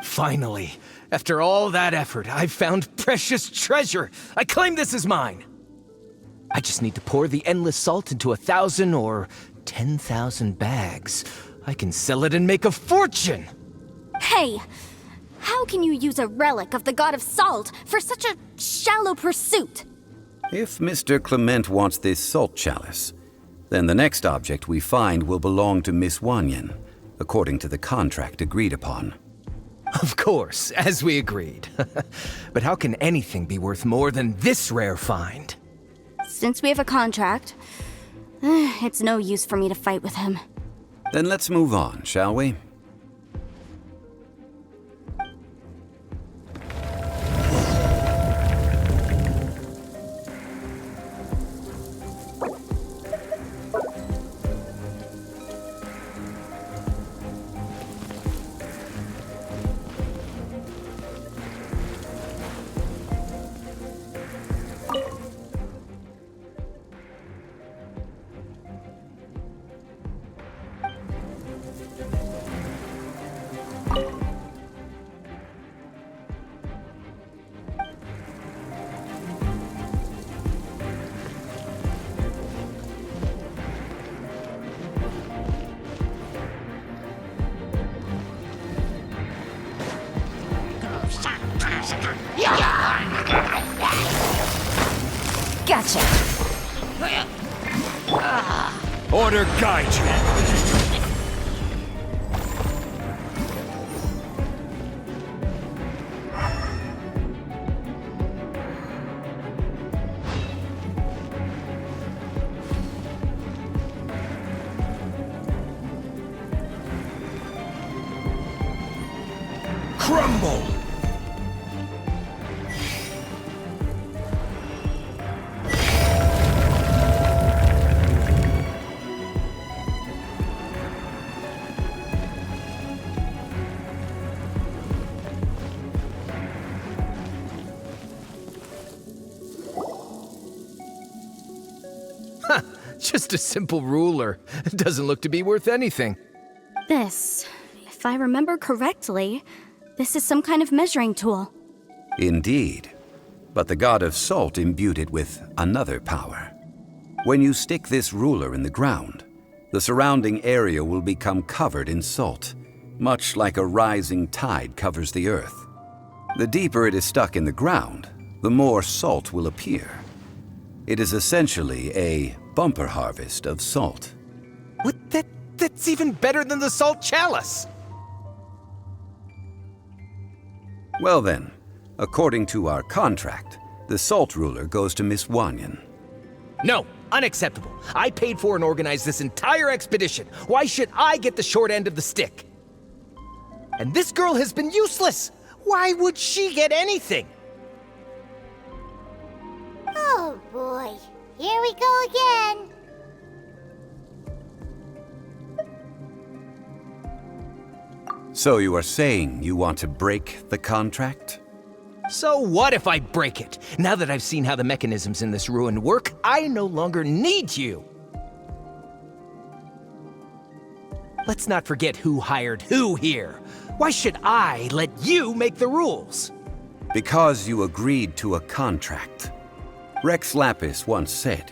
Finally, after all that effort, I've found precious treasure. I claim this as mine. I just need to pour the endless salt into 1,000 or 10,000 bags. I can sell it and make a fortune! Hey! How can you use a relic of the god of salt for such a shallow pursuit? If Mr. Clement wants this salt chalice, then the next object we find will belong to Miss Wanyan, according to the contract agreed upon. Of course, as we agreed. But how can anything be worth more than this rare find? Since we have a contract, it's no use for me to fight with him. Then let's move on, shall we? Gotcha. Order guide you. Crumble! Just a simple ruler. It doesn't look to be worth anything. This, if I remember correctly, this is some kind of measuring tool. Indeed. But the god of salt imbued it with another power. When you stick this ruler in the ground, the surrounding area will become covered in salt, much like a rising tide covers the earth. The deeper it is stuck in the ground, the more salt will appear. It is essentially a bumper harvest of salt. What? That's even better than the salt chalice! Well then, according to our contract, the salt ruler goes to Miss Wanyan. No, unacceptable. I paid for and organized this entire expedition. Why should I get the short end of the stick? And this girl has been useless. Why would she get anything? Oh boy, here we go again. So you are saying you want to break the contract? So what if I break it? Now that I've seen how the mechanisms in this ruin work, I no longer need you. Let's not forget who hired who here. Why should I let you make the rules? Because you agreed to a contract. Rex Lapis once said,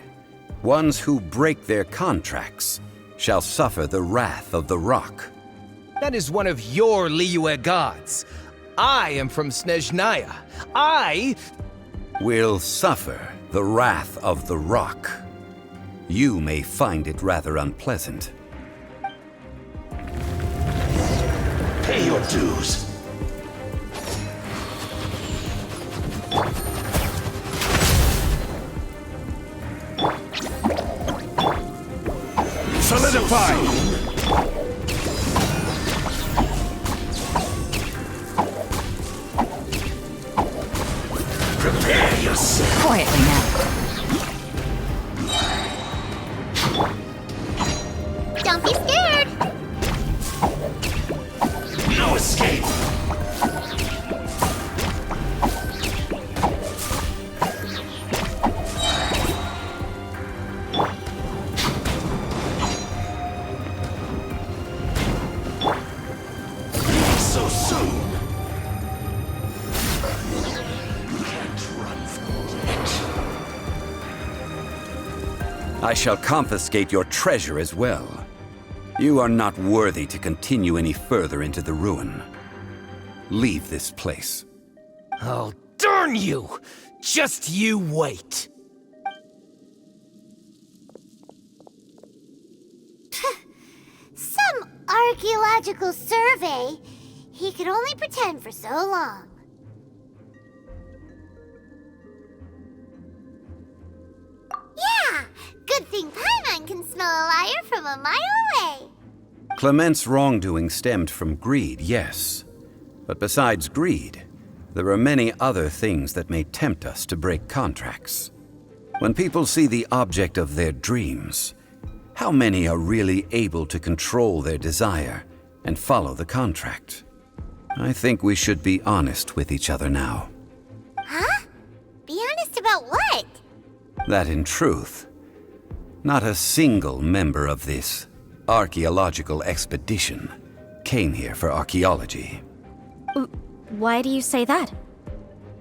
"Ones who break their contracts shall suffer the wrath of the rock." That is one of your Liyue gods. I am from Snezhnaya. I will suffer the wrath of the rock. You may find it rather unpleasant. Pay your dues. Solidify! Prepare yourself. Quietly now. Don't be scared. No escape. So soon. I shall confiscate your treasure as well. You are not worthy to continue any further into the ruin. Leave this place. Oh, darn you! Just you wait. Some archaeological survey. He could only pretend for so long. Yeah! Good thing Paimon can smell a liar from a mile away. Clement's wrongdoing stemmed from greed, yes. But besides greed, there are many other things that may tempt us to break contracts. When people see the object of their dreams, how many are really able to control their desire and follow the contract? I think we should be honest with each other now. Huh? Be honest about what? That in truth, not a single member of this archaeological expedition came here for archaeology. Why do you say that?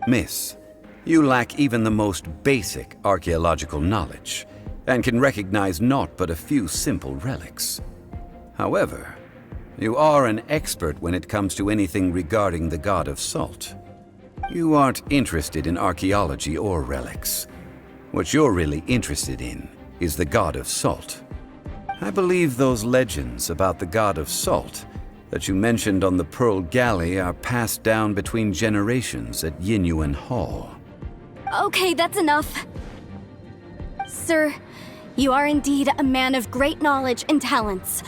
Miss, you lack even the most basic archaeological knowledge and can recognize naught but a few simple relics. However, you are an expert when it comes to anything regarding the god of salt. You aren't interested in archaeology or relics. What you're really interested in is the god of salt. I believe those legends about the god of salt that you mentioned on the Pearl Galley are passed down between generations at Yinyuan Hall. Okay, that's enough. Sir, you are indeed a man of great knowledge and talents.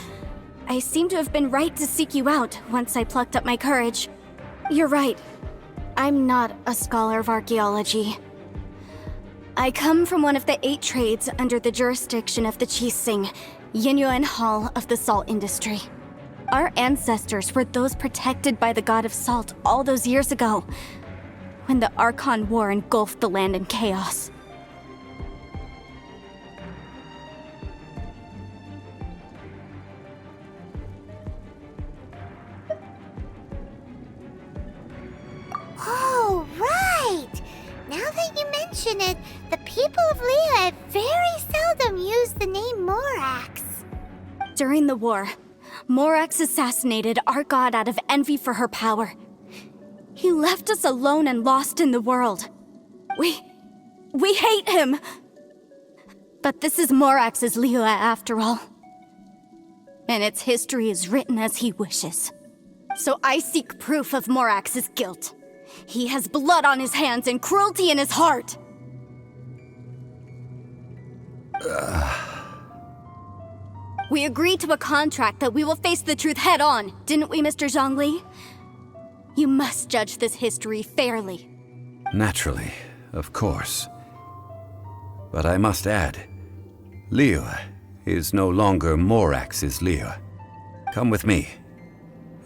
I seem to have been right to seek you out once I plucked up my courage. You're right. I'm not a scholar of archaeology. I come from one of the 8 trades under the jurisdiction of the Qixing, Yinyuan Hall of the salt industry. Our ancestors were those protected by the god of salt all those years ago, when the Archon War engulfed the land in chaos. Oh, right! Now that you mention it, the people of Liyue very seldom use the name Morax. During the war, Morax assassinated our god out of envy for her power. He left us alone and lost in the world. We hate him! But this is Morax's Liyue after all. And its history is written as he wishes. So I seek proof of Morax's guilt. He has blood on his hands and cruelty in his heart! We agreed to a contract that we will face the truth head on, didn't we, Mr. Zhongli? You must judge this history fairly. Naturally, of course. But I must add, Liyue is no longer Morax's Liyue. Come with me.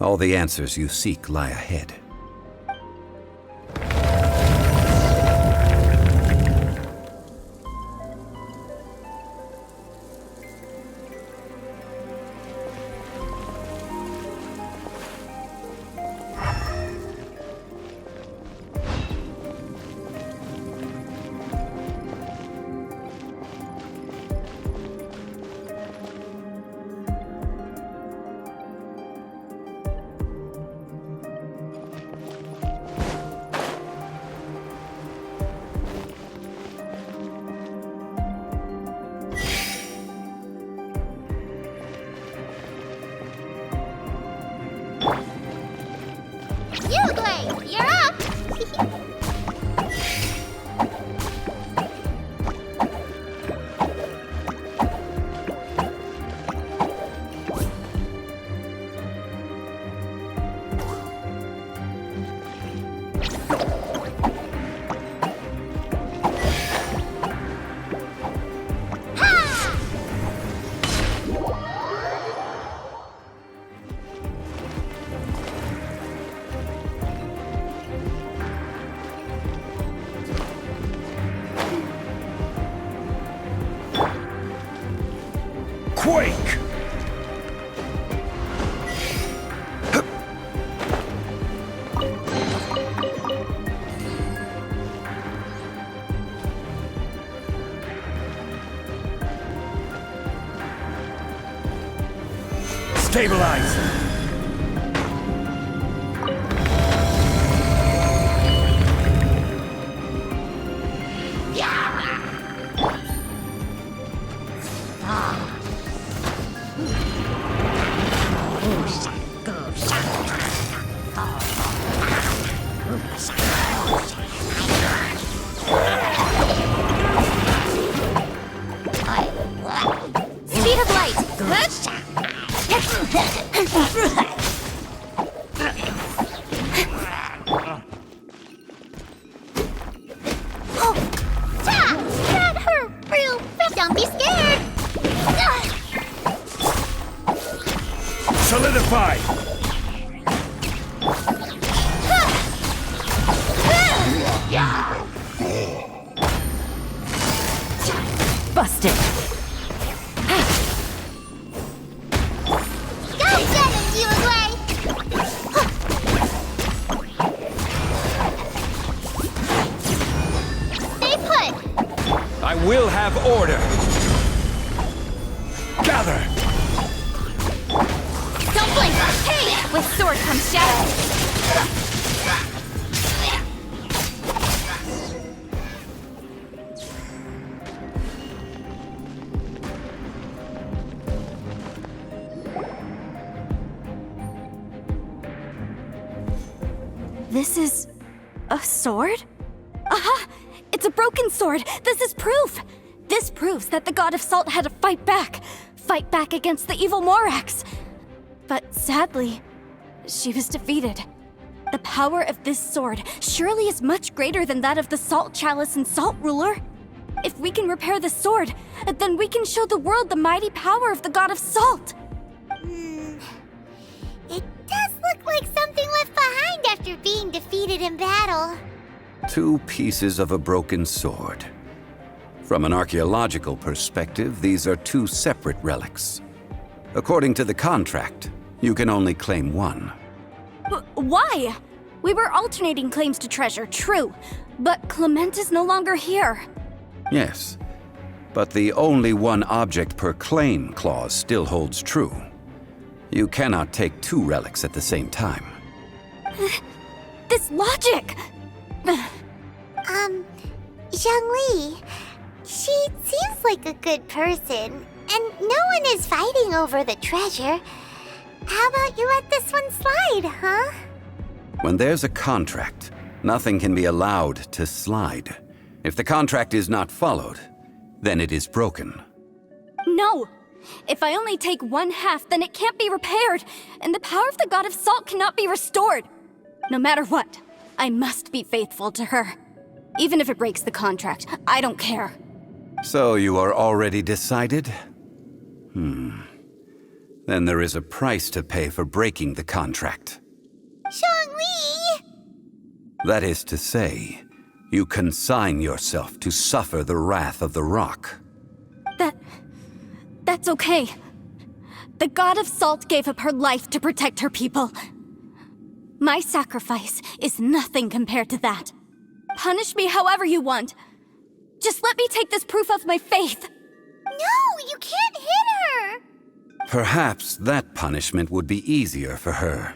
All the answers you seek lie ahead. You're up! Quake! Stabilize! Speed of light! Oh, that hurt real bad. Don't be scared! Solidify! Busted! Go get him, Yue! Stay put! I will have order. Gather! Don't blink! Hey! With sword comes shadow. This is a sword? Aha! It's a broken sword! This is proof! This proves that the God of Salt had to fight back against the evil Morax. But sadly, she was defeated. The power of this sword surely is much greater than that of the Salt Chalice and Salt Ruler. If we can repair the sword, then we can show the world the mighty power of the God of Salt. It does look like something left behind after being defeated in battle. 2 pieces of a broken sword. From an archaeological perspective, these are 2 separate relics. According to the contract, you can only claim one. Why? We were alternating claims to treasure, true, but Clement is no longer here. Yes, but the only one object per claim clause still holds true. You cannot take 2 relics at the same time. This logic! Zhongli, she seems like a good person, and no one is fighting over the treasure. How about you let this one slide, huh? When there's a contract, nothing can be allowed to slide. If the contract is not followed, then it is broken. No! If I only take 1/2, then it can't be repaired, and the power of the God of Salt cannot be restored. No matter what, I must be faithful to her. Even if it breaks the contract, I don't care. So you are already decided? Then there is a price to pay for breaking the contract. Zhongli! That is to say, you consign yourself to suffer the wrath of the rock. That's okay. The God of Salt gave up her life to protect her people. My sacrifice is nothing compared to that. Punish me however you want. Just let me take this proof of my faith. No, you can't hit her! Perhaps that punishment would be easier for her,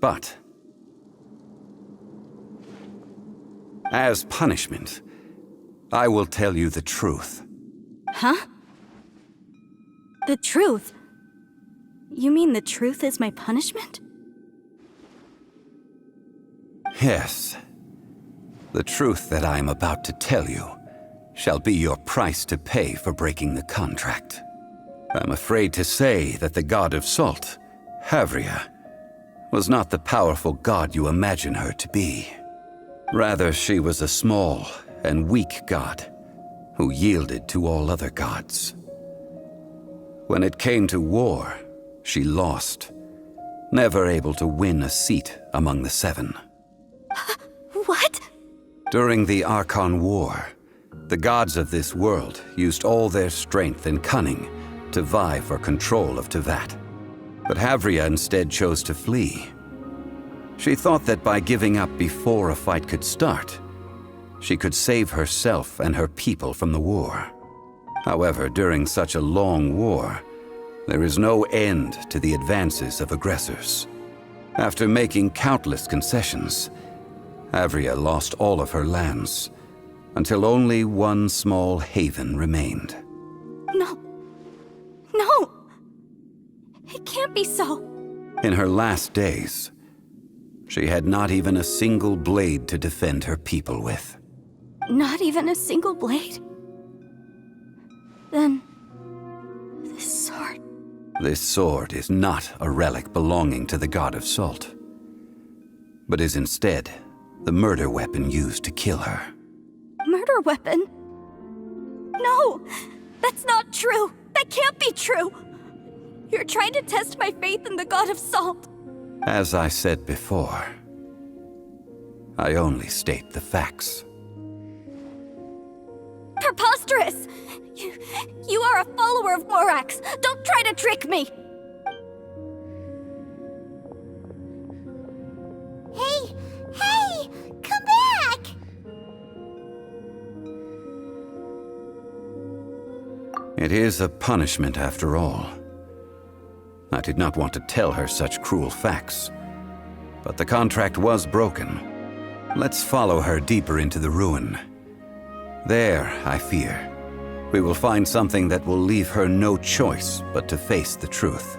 but as punishment, I will tell you the truth. Huh? The truth? You mean the truth is my punishment? Yes. The truth that I am about to tell you shall be your price to pay for breaking the contract. I'm afraid to say that the God of Salt, Havria, was not the powerful god you imagine her to be. Rather, she was a small and weak god who yielded to all other gods. When it came to war, she lost, never able to win a seat among the 7. What? During the Archon War, the gods of this world used all their strength and cunning to vie for control of Tevat. But Havria instead chose to flee. She thought that by giving up before a fight could start, she could save herself and her people from the war. However, during such a long war, there is no end to the advances of aggressors. After making countless concessions, Havria lost all of her lands, until only one small haven remained. No. No! It can't be so. In her last days, she had not even a single blade to defend her people with. Not even a single blade? Then, this sword... This sword is not a relic belonging to the God of Salt, but is instead the murder weapon used to kill her. Murder weapon? No! That's not true! That can't be true! You're trying to test my faith in the God of Salt. As I said before, I only state the facts. Preposterous! You are a follower of Morax! Don't try to trick me! Hey! Come back! It is a punishment after all. I did not want to tell her such cruel facts, but the contract was broken. Let's follow her deeper into the ruin. There, I fear, we will find something that will leave her no choice but to face the truth.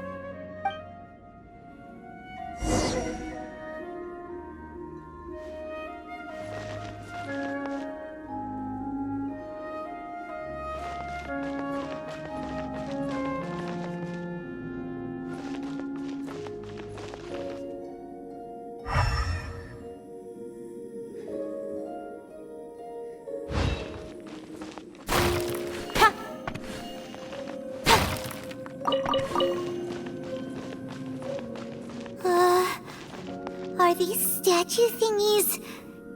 statue thingies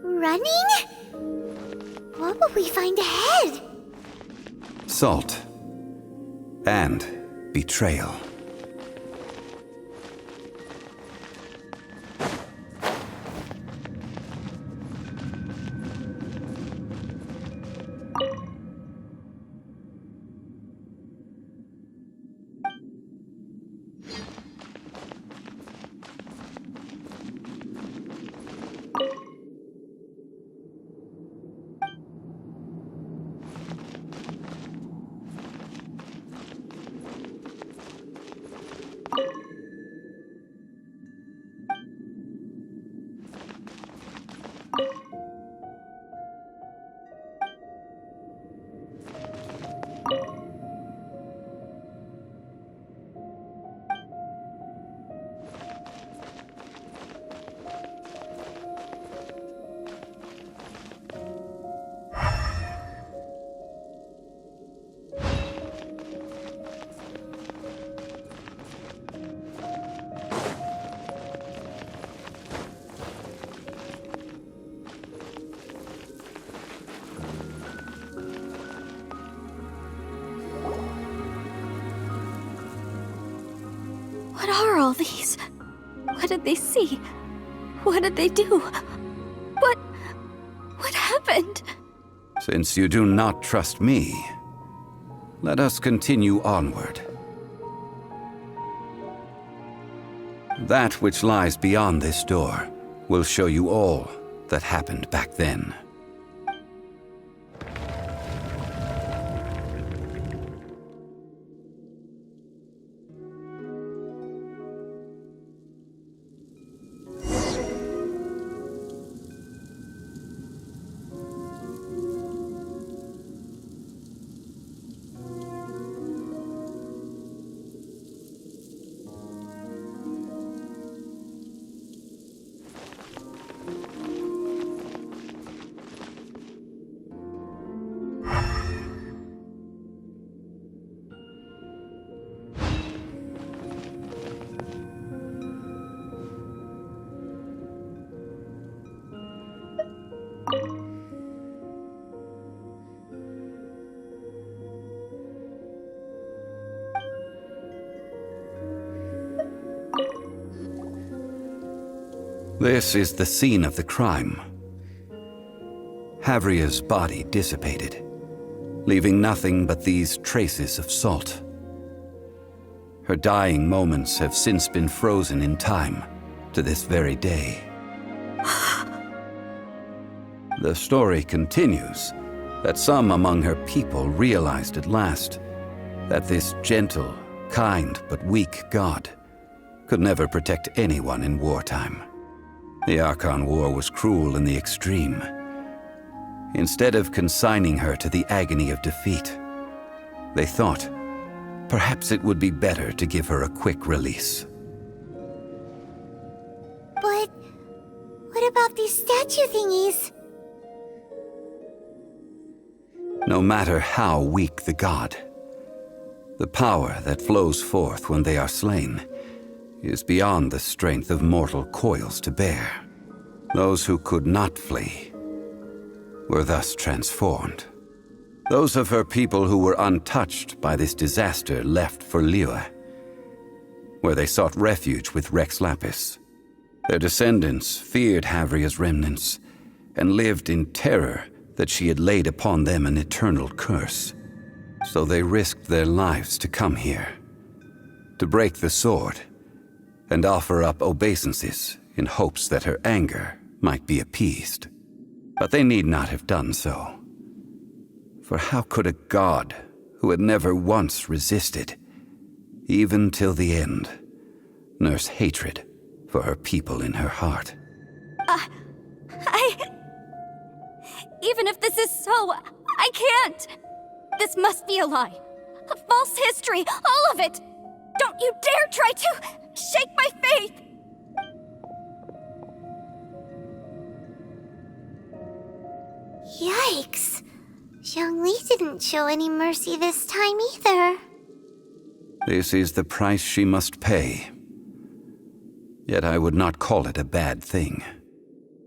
running? What will we find ahead? Salt. And betrayal. What are all these? What did they see? What did they do? What happened? Since you do not trust me, let us continue onward. That which lies beyond this door will show you all that happened back then. This is the scene of the crime. Havria's body dissipated, leaving nothing but these traces of salt. Her dying moments have since been frozen in time to this very day. The story continues that some among her people realized at last that this gentle, kind, but weak god could never protect anyone in wartime. The Archon War was cruel in the extreme. Instead of consigning her to the agony of defeat, they thought perhaps it would be better to give her a quick release. But what about these statue thingies? No matter how weak the god, the power that flows forth when they are slain is beyond the strength of mortal coils to bear. Those who could not flee were thus transformed. Those of her people who were untouched by this disaster left for Liyue, where they sought refuge with Rex Lapis. Their descendants feared Havria's remnants and lived in terror that she had laid upon them an eternal curse. So they risked their lives to come here, to break the sword and offer up obeisances in hopes that her anger might be appeased. But they need not have done so. For how could a god who had never once resisted, even till the end, nurse hatred for her people in her heart? Even if this is so, I can't! This must be a lie. A false history, all of it! Don't you dare try to shake my faith! Yikes. Zhongli didn't show any mercy this time either. This is the price she must pay. Yet I would not call it a bad thing.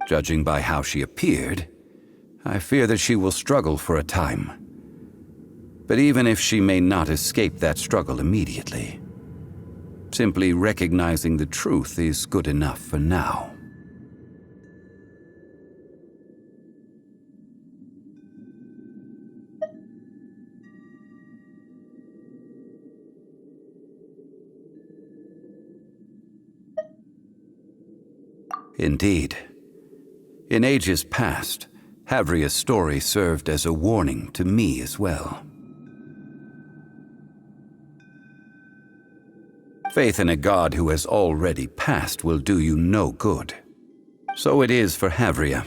Judging by how she appeared, I fear that she will struggle for a time. But even if she may not escape that struggle immediately, simply recognizing the truth is good enough for now. Indeed. In ages past, Havria's story served as a warning to me as well. Faith in a god who has already passed will do you no good. So it is for Havria.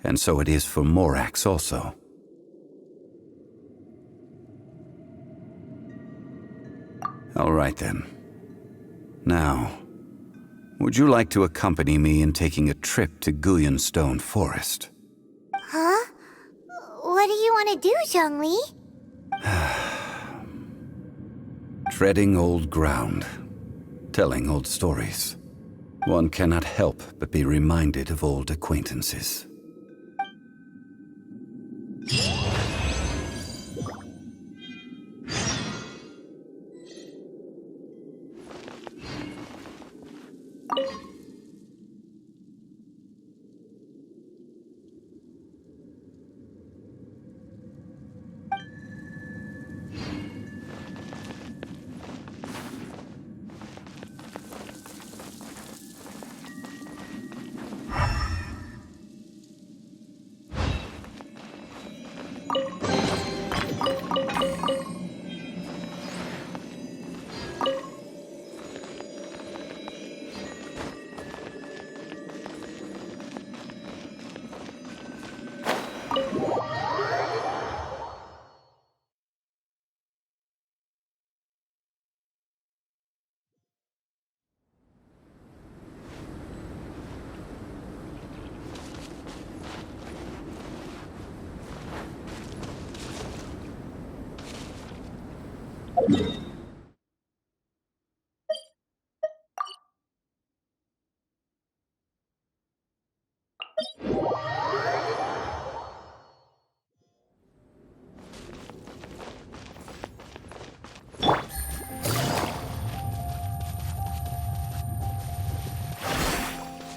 And so it is for Morax also. All right then. Now, would you like to accompany me in taking a trip to Guyonstone Forest? Huh? What do you want to do, Zhongli? Treading old ground, telling old stories. One cannot help but be reminded of old acquaintances.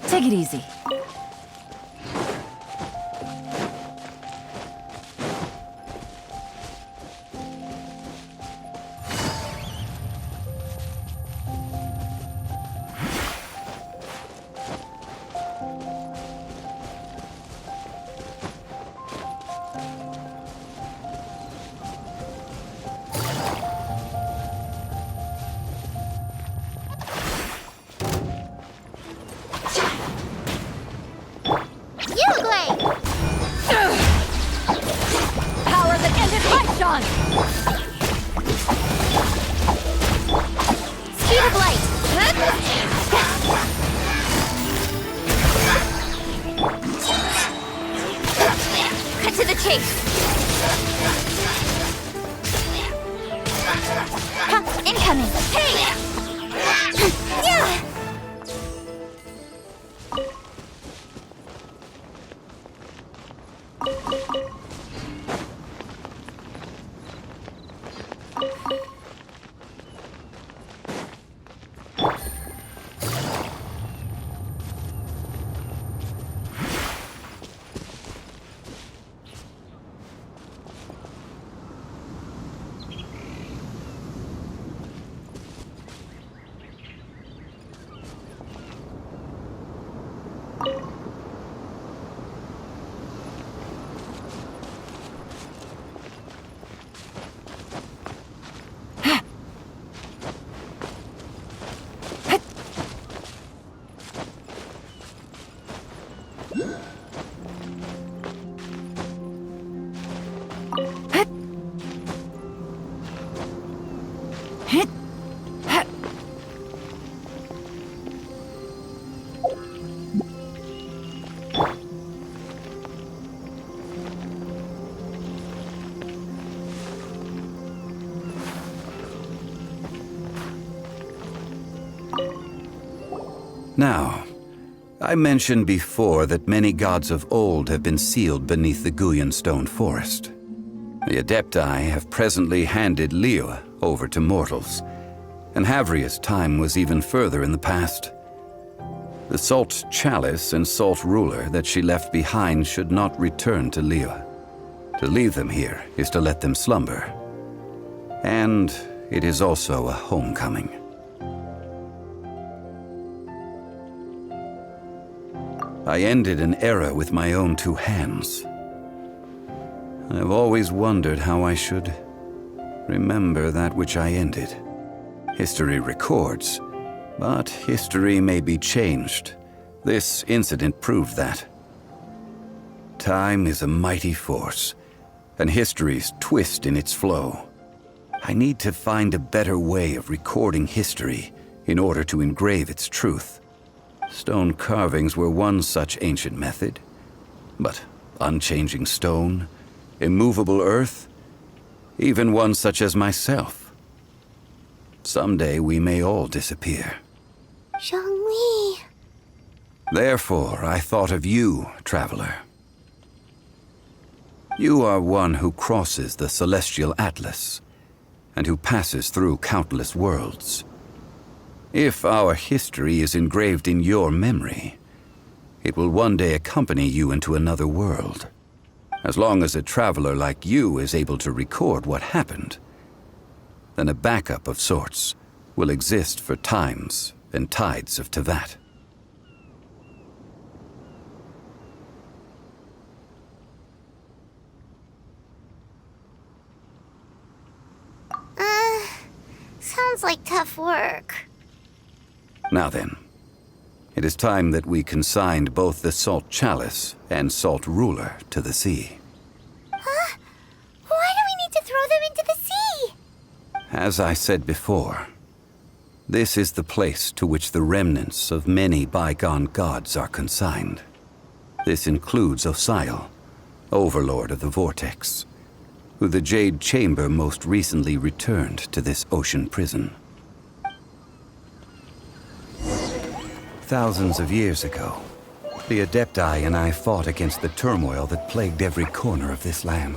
Take it easy. Power that ended light, Sean! Speed of light! Cut to the chase! Incoming! Hey! Yeah! Now, I mentioned before that many gods of old have been sealed beneath the Guyan stone forest. The Adepti have presently handed Liyue over to mortals, and Havria's time was even further in the past. The Salt Chalice and Salt Ruler that she left behind should not return to Liyue. To leave them here is to let them slumber. And it is also a homecoming. I ended an era with my own two hands. I've always wondered how I should remember that which I ended. History records, but history may be changed. This incident proved that. Time is a mighty force, and history's twist in its flow. I need to find a better way of recording history in order to engrave its truth. Stone carvings were one such ancient method, but unchanging stone, immovable earth, even one such as myself. Someday we may all disappear. Zhongli. Therefore, I thought of you, traveler. You are one who crosses the celestial atlas, and who passes through countless worlds. If our history is engraved in your memory, it will one day accompany you into another world. As long as a traveler like you is able to record what happened, then a backup of sorts will exist for times and tides of Teyvat. Sounds like tough work. Now then, it is time that we consigned both the Salt Chalice and Salt Ruler to the sea. Huh? Why do we need to throw them into the sea? As I said before, this is the place to which the remnants of many bygone gods are consigned. This includes Osial, Overlord of the Vortex, who the Jade Chamber most recently returned to this ocean prison. Thousands of years ago, the Adepti and I fought against the turmoil that plagued every corner of this land.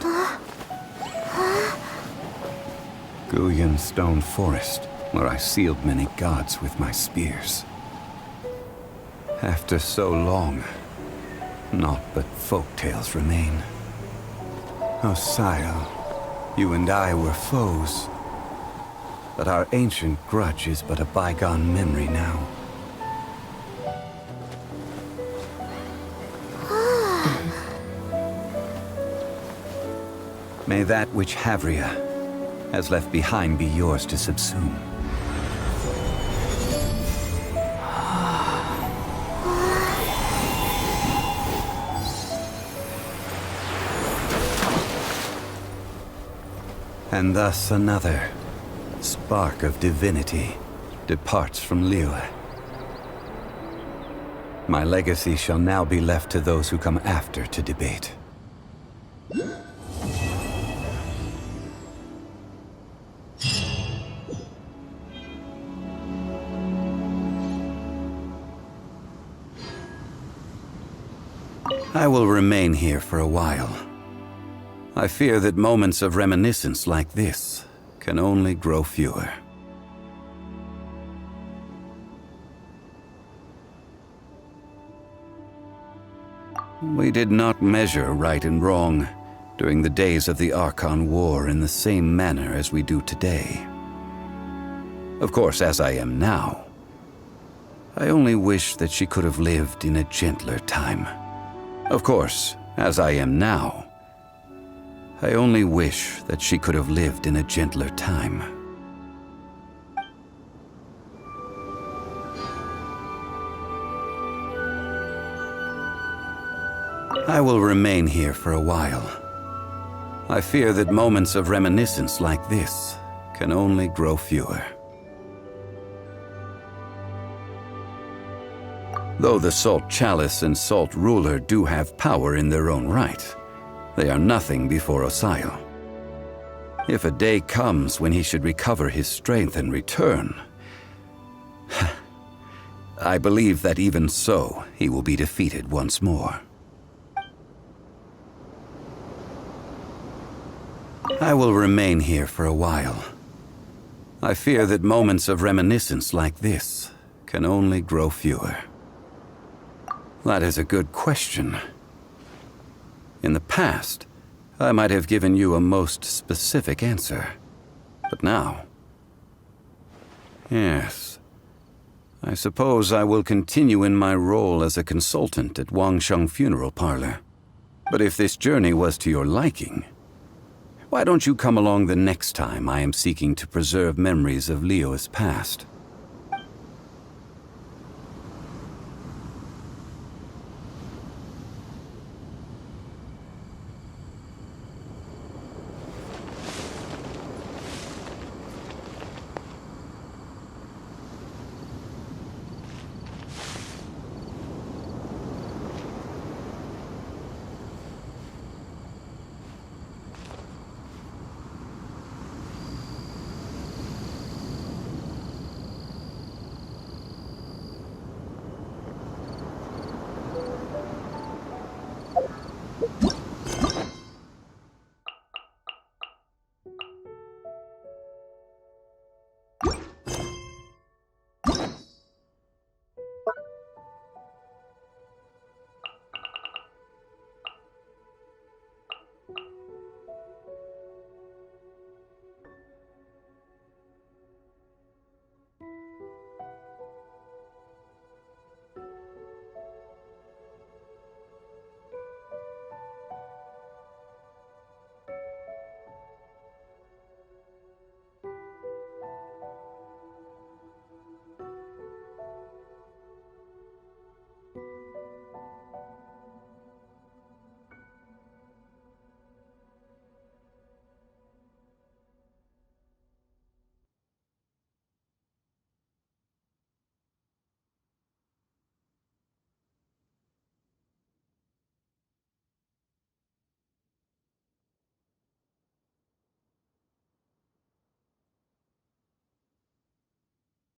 Guyan Stone Forest, where I sealed many gods with my spears. After so long, naught but folk tales remain. Osial, you and I were foes, but our ancient grudge is but a bygone memory now. May that which Havria has left behind be yours to subsume. And thus another spark of divinity departs from Liyue. My legacy shall now be left to those who come after to debate. I will remain here for a while. I fear that moments of reminiscence like this can only grow fewer. We did not measure right and wrong during the days of the Archon War in the same manner as we do today. Of course, as I am now, I only wish that she could have lived in a gentler time. Of course, as I am now, I only wish that she could have lived in a gentler time. I will remain here for a while. I fear that moments of reminiscence like this can only grow fewer. Though the Salt Chalice and Salt Ruler do have power in their own right, they are nothing before Osial. If a day comes when he should recover his strength and return, I believe that even so, he will be defeated once more. I will remain here for a while. I fear that moments of reminiscence like this can only grow fewer. That is a good question. In the past, I might have given you a most specific answer. But now... Yes. I suppose I will continue in my role as a consultant at Wangsheng Funeral Parlor. But if this journey was to your liking, why don't you come along the next time I am seeking to preserve memories of Liyue's past?